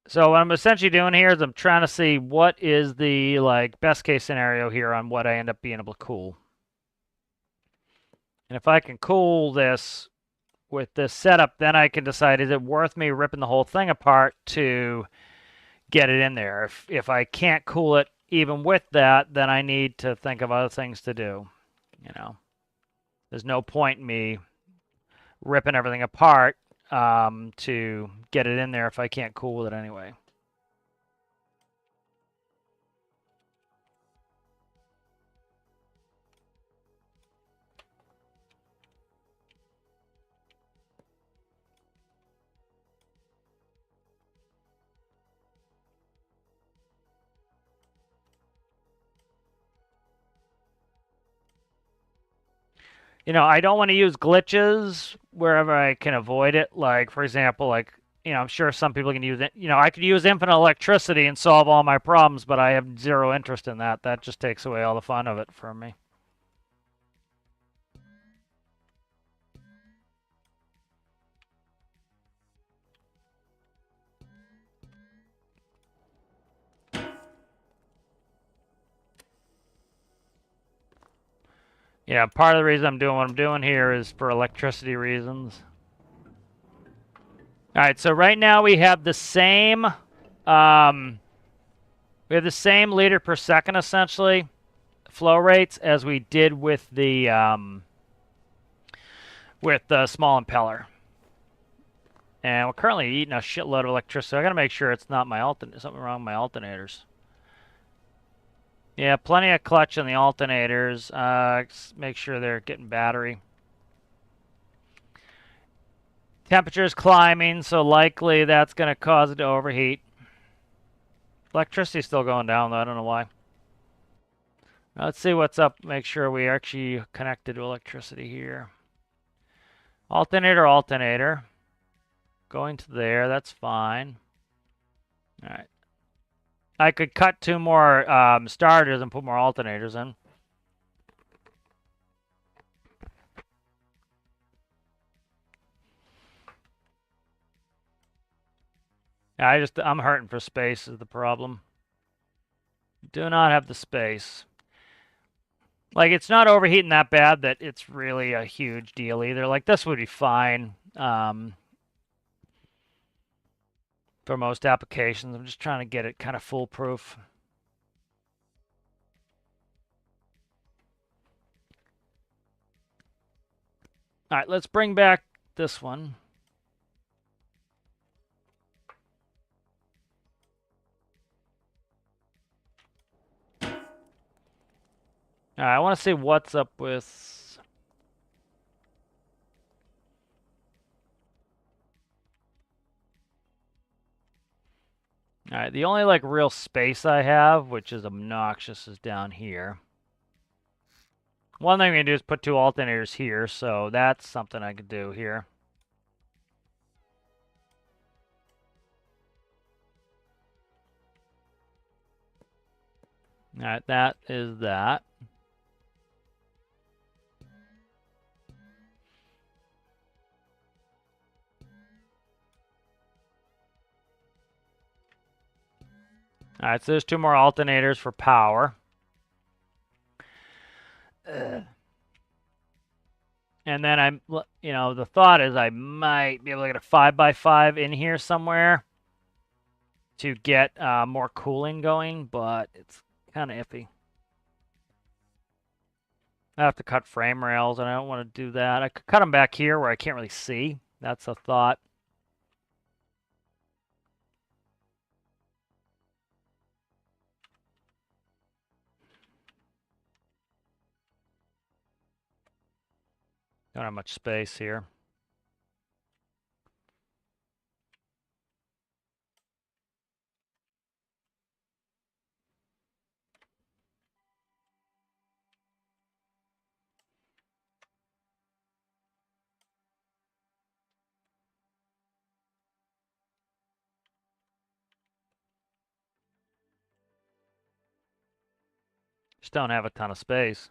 So what I'm essentially doing here is I'm trying to see what is the best case scenario here on what I end up being able to cool. And if I can cool this with this setup, then I can decide, is it worth me ripping the whole thing apart to get it in there? If I can't cool it even with that, then I need to think of other things to do. There's no point in me ripping everything apart to get it in there if I can't cool with it anyway. I don't want to use glitches wherever I can avoid it. Like, for example, I'm sure some people can use it. I could use infinite electricity and solve all my problems, but I have zero interest in that. That just takes away all the fun of it from me. Yeah, part of the reason I'm doing what I'm doing here is for electricity reasons. All right, so right now we have the same liter per second essentially flow rates as we did with the small impeller. And we're currently eating a shitload of electricity. I got to make sure it's not something wrong with my alternators. Yeah, plenty of clutch in the alternators. Make sure they're getting battery. Temperature's climbing, so likely that's going to cause it to overheat. Electricity's still going down, though. I don't know why. Now, let's see what's up. Make sure we are actually connected to electricity here. Alternator. Going to there. That's fine. All right. I could cut 2 more starters and put more alternators in. Yeah, I'm hurting for space is the problem. Do not have the space. Like, it's not overheating that bad that it's really a huge deal either. Like, this would be fine for most applications. I'm just trying to get it kind of foolproof. All right, let's bring back this one. All right, I want to see what's up with... All right, the only real space I have, which is obnoxious, is down here. One thing we can do is put 2 alternators here, so that's something I could do here. All right, that is that. All right, so there's 2 more alternators for power. And then the thought is I might be able to get a 5x5 in here somewhere to get more cooling going, but it's kind of iffy. I have to cut frame rails, and I don't want to do that. I could cut them back here where I can't really see. That's a thought. Don't have much space here. Just don't have a ton of space.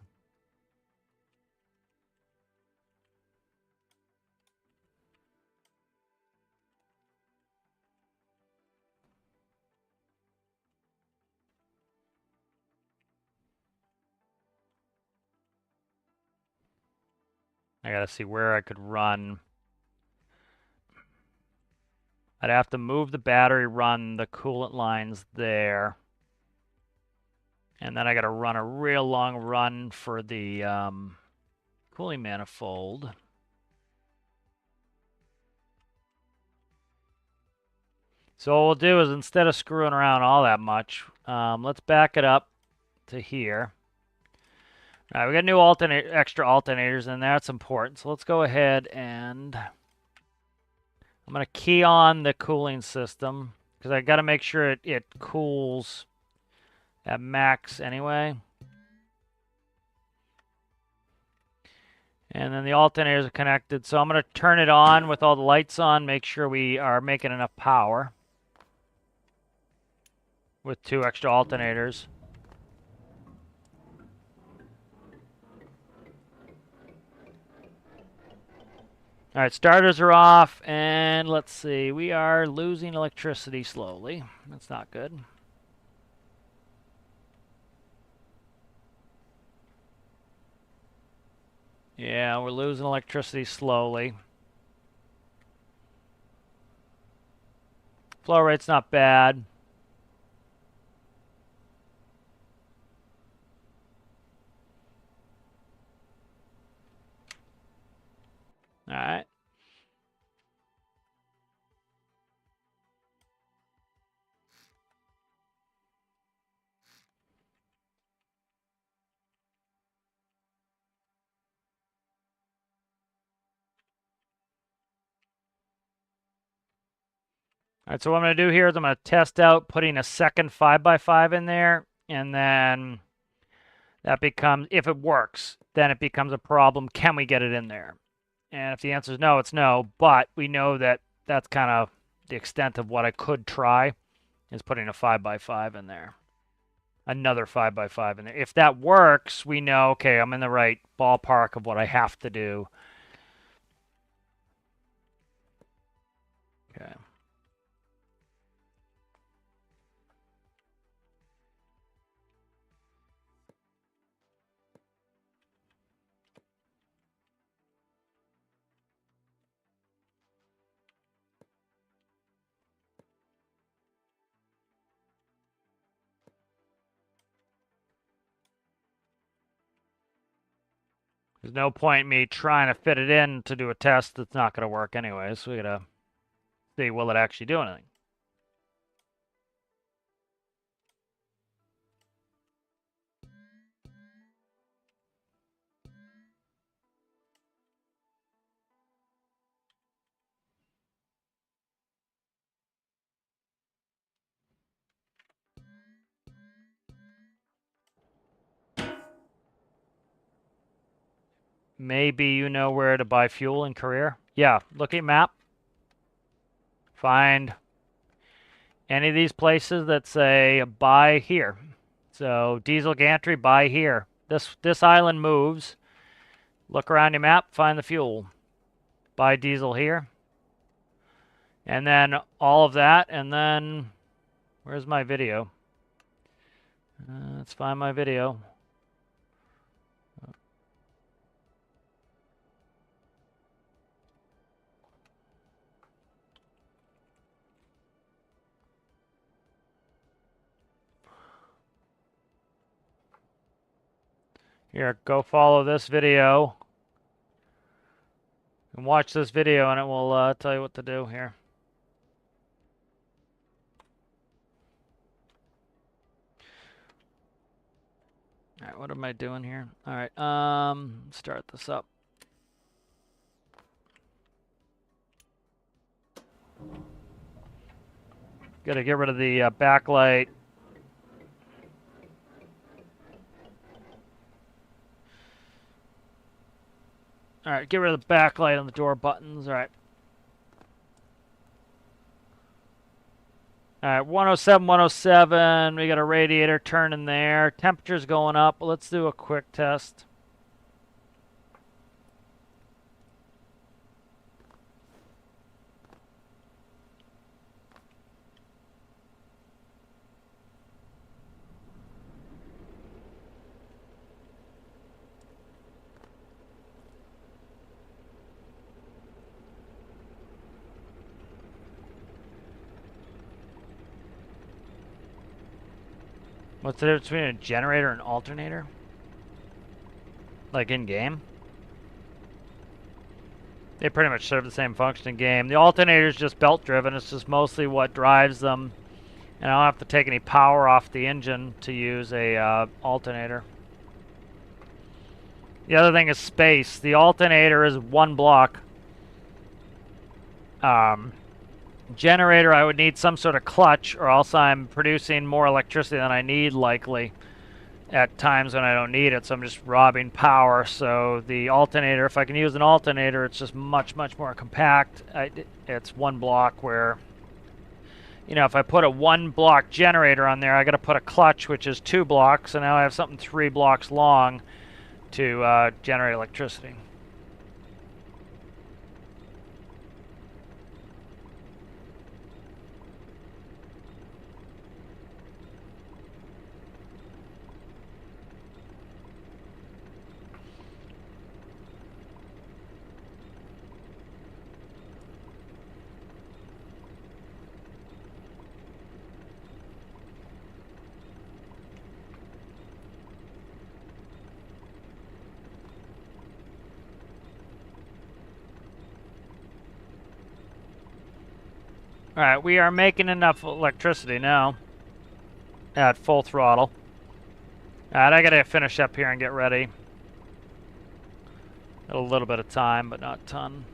I gotta see where I could run. I'd have to move the battery, run the coolant lines there. And then I gotta run a real long run for the cooling manifold. So what we'll do is instead of screwing around all that much, let's back it up to here. All right, we got new extra alternators in there. That's important. So let's go ahead and I'm going to key on the cooling system because I got to make sure it cools at max anyway. And then the alternators are connected. So I'm going to turn it on with all the lights on, make sure we are making enough power with 2 extra alternators. All right, starters are off, and let's see. We are losing electricity slowly. That's not good. Yeah, we're losing electricity slowly. Flow rate's not bad. All right. All right, so what I'm going to do here is I'm going to test out putting a second 5x5 in there, and then that becomes, if it works, then it becomes a problem. Can we get it in there? And if the answer is no, it's no, but we know that that's kind of the extent of what I could try is putting a 5x5 in there. Another 5x5 in there. If that works, we know, okay, I'm in the right ballpark of what I have to do. Okay. There's no point in me trying to fit it in to do a test that's not going to work anyway. So we got to see, will it actually do anything? Maybe you know where to buy fuel in Korea? Yeah, look at map. Find any of these places that say buy here. So diesel gantry, buy here. This island moves. Look around your map, find the fuel. Buy diesel here. And then all of that, and then where's my video? Let's find my video. Here, go follow this video and watch this video, and it will tell you what to do here. All right, what am I doing here? All right, start this up. Gotta get rid of the backlight. All right, get rid of the backlight on the door buttons. All right. All right, 107, 107. We got a radiator turning there. Temperature's going up. Let's do a quick test. What's the difference between a generator and alternator? Like in game? They pretty much serve the same function in game. The alternator is just belt driven. It's just mostly what drives them. And I don't have to take any power off the engine to use a alternator. The other thing is space. The alternator is one block. Generator, I would need some sort of clutch, or else I'm producing more electricity than I need, likely, at times when I don't need it, so I'm just robbing power. So the alternator, if I can use an alternator, it's just much, much more compact. It's one block where, you know, if I put a one block generator on there, I got to put a clutch, which is 2 blocks, so now I have something 3 blocks long to generate electricity. All right, we are making enough electricity now at full throttle. All right, I gotta finish up here and get ready. Got a little bit of time, but not a ton.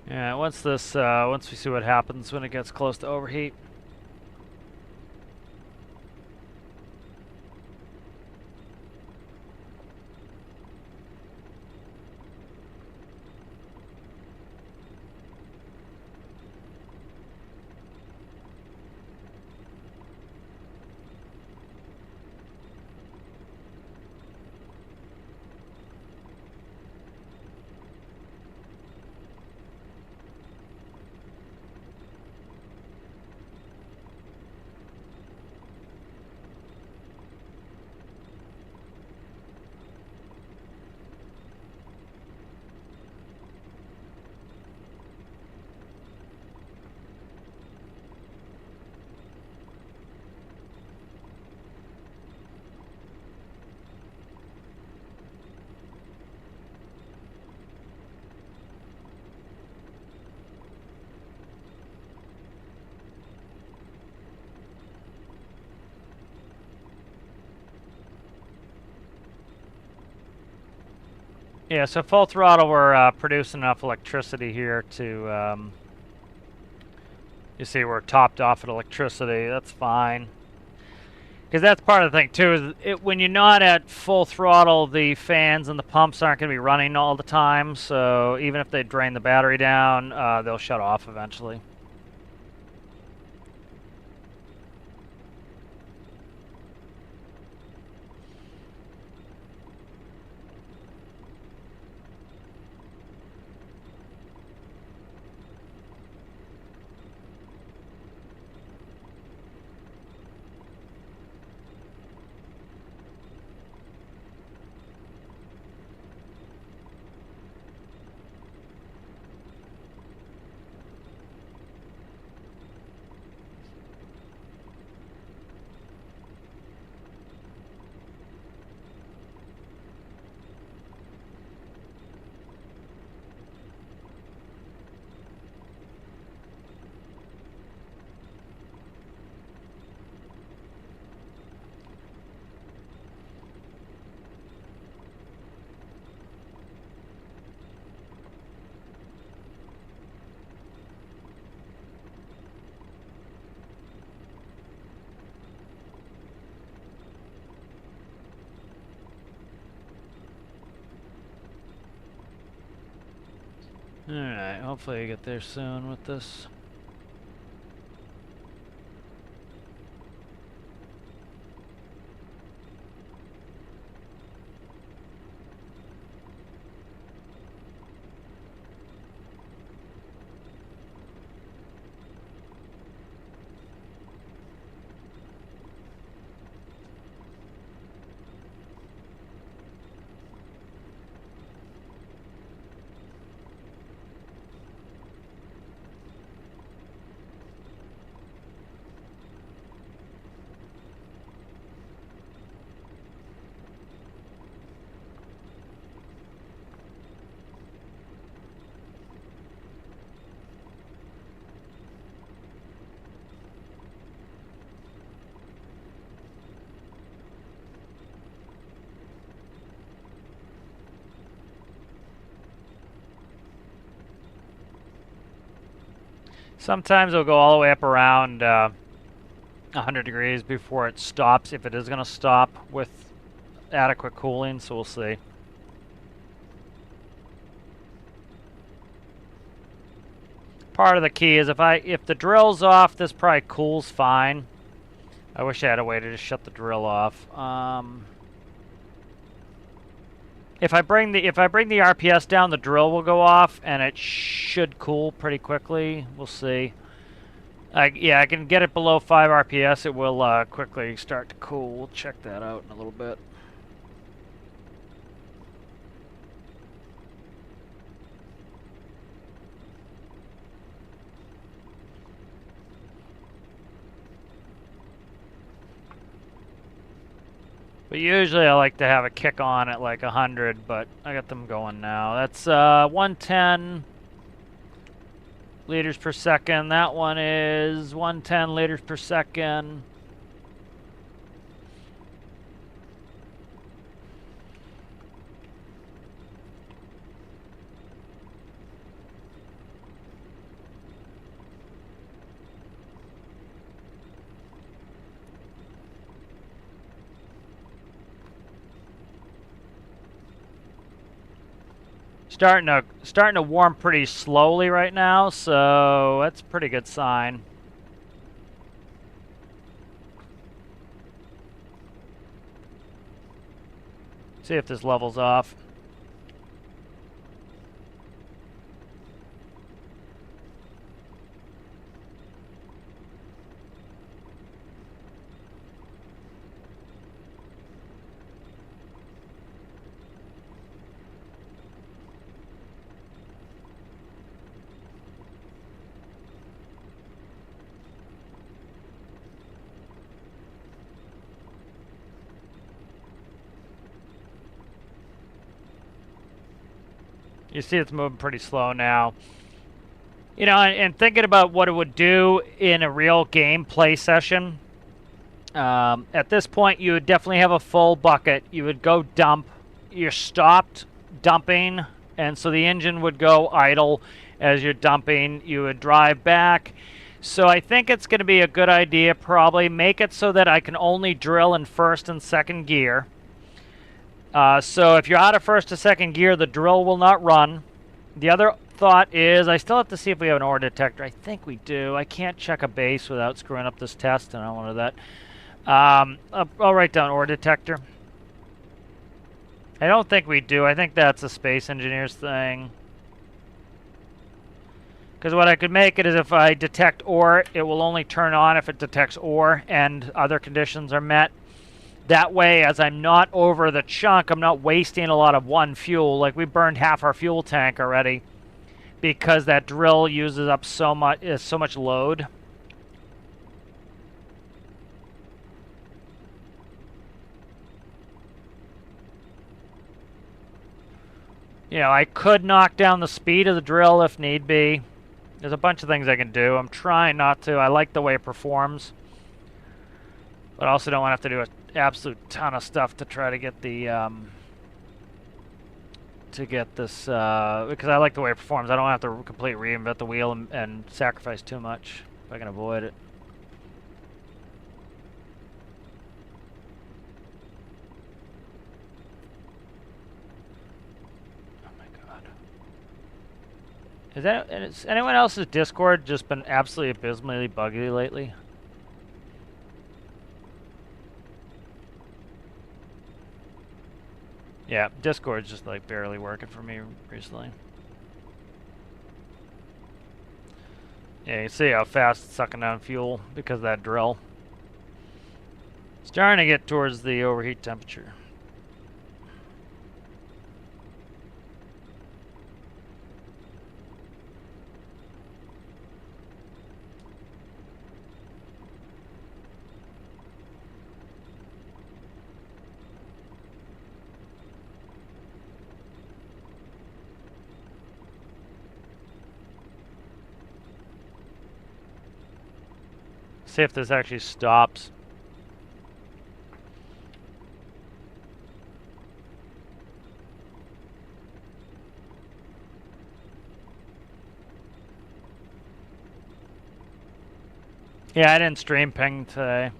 Yeah, once we see what happens when it gets close to overheat. Yeah, so full throttle, we're producing enough electricity here to, you see we're topped off at electricity. That's fine. Because that's part of the thing, too, is when you're not at full throttle, the fans and the pumps aren't going to be running all the time. So even if they drain the battery down, they'll shut off eventually. Alright, hopefully I get there soon with this. Sometimes it'll go all the way up around 100 degrees before it stops, if it is going to stop with adequate cooling, so we'll see. Part of the key is if the drill's off, this probably cools fine. I wish I had a way to just shut the drill off. If I bring the RPS down, the drill will go off, and it should cool pretty quickly. We'll see. Yeah, I can get it below 5 RPS. It will quickly start to cool. We'll check that out in a little bit. But usually I like to have a kick on at like 100, but I got them going now. That's 110 liters per second. That one is 110 liters per second. Starting to warm pretty slowly right now, so that's a pretty good sign. See if this levels off. You see it's moving pretty slow now. You know, and thinking about what it would do in a real gameplay session, at this point you would definitely have a full bucket. You would go dump. You're stopped dumping, and so the engine would go idle as you're dumping. You would drive back. So I think it's going to be a good idea, probably make it so that I can only drill in first and second gear. So if you're out of first or second gear, the drill will not run. The other thought is I still have to see if we have an ore detector. I think we do. I can't check a base without screwing up this test, and I don't want to do that. I'll write down ore detector. I don't think we do. I think that's a space engineer's thing. Because what I could make it is if I detect ore, it will only turn on if it detects ore and other conditions are met. That way, as I'm not over the chunk, I'm not wasting a lot of one fuel. Like, we burned half our fuel tank already because that drill uses up so much load. You know, I could knock down the speed of the drill if need be. There's a bunch of things I can do. I'm trying not to. I like the way it performs. But I also don't want to have to do an absolute ton of stuff to try to get the because I like the way it performs. I don't have to completely reinvent the wheel and sacrifice too much if I can avoid it. Oh my god. Has anyone else's Discord just been absolutely abysmally buggy lately? Yeah, Discord's just like barely working for me recently. Yeah, you see how fast it's sucking down fuel because of that drill. It's starting to get towards the overheat temperature. See if this actually stops. Yeah, I didn't stream ping today.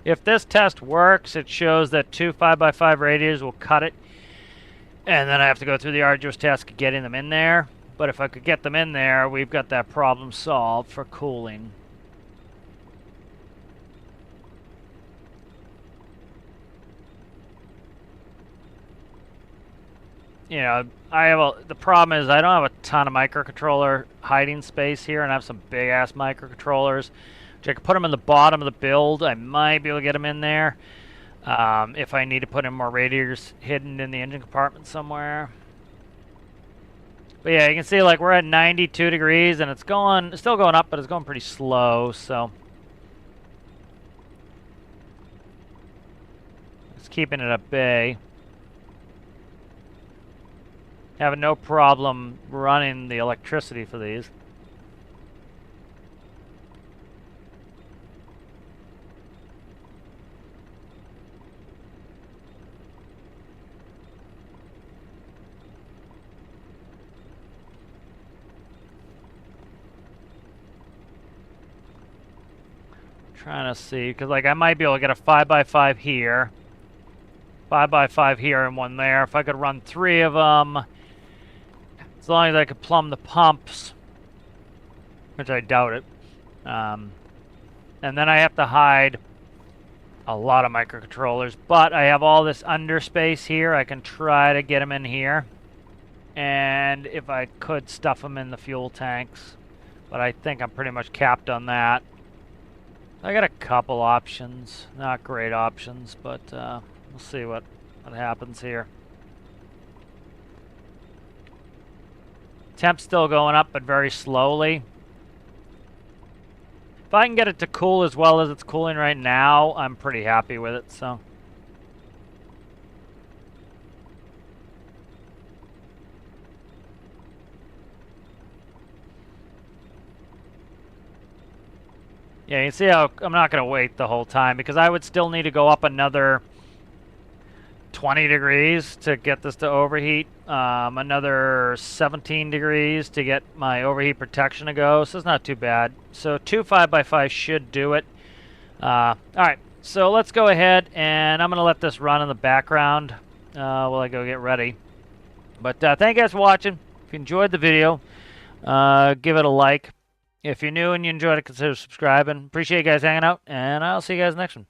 If this test works, it shows that 2 5x5 radiators will cut it. And then I have to go through the arduous task of getting them in there. But if I could get them in there, we've got that problem solved for cooling. You know, the problem is I don't have a ton of microcontroller hiding space here, and I have some big-ass microcontrollers. Which I could put them in the bottom of the build. I might be able to get them in there. If I need to put in more radiators hidden in the engine compartment somewhere. But yeah, you can see like we're at 92 degrees and it's still going up, but it's going pretty slow, so. It's keeping it at bay. Having no problem running the electricity for these. Trying to see, because like I might be able to get a 5x5 here, 5x5 here, and one there. If I could run 3 of them, as long as I could plumb the pumps, which I doubt it. And then I have to hide a lot of microcontrollers, but I have all this underspace here. I can try to get them in here, and if I could stuff them in the fuel tanks, but I think I'm pretty much capped on that. I got a couple options, not great options, but we'll see what happens here. Temp's still going up, but very slowly. If I can get it to cool as well as it's cooling right now, I'm pretty happy with it, so. Yeah, you can see how I'm not going to wait the whole time because I would still need to go up another 20 degrees to get this to overheat. Another 17 degrees to get my overheat protection to go. So it's not too bad. So 2 5x5 should do it. All right, so let's go ahead and I'm going to let this run in the background while I go get ready. But thank you guys for watching. If you enjoyed the video, give it a like. If you're new and you enjoyed it, consider subscribing. Appreciate you guys hanging out, and I'll see you guys next one.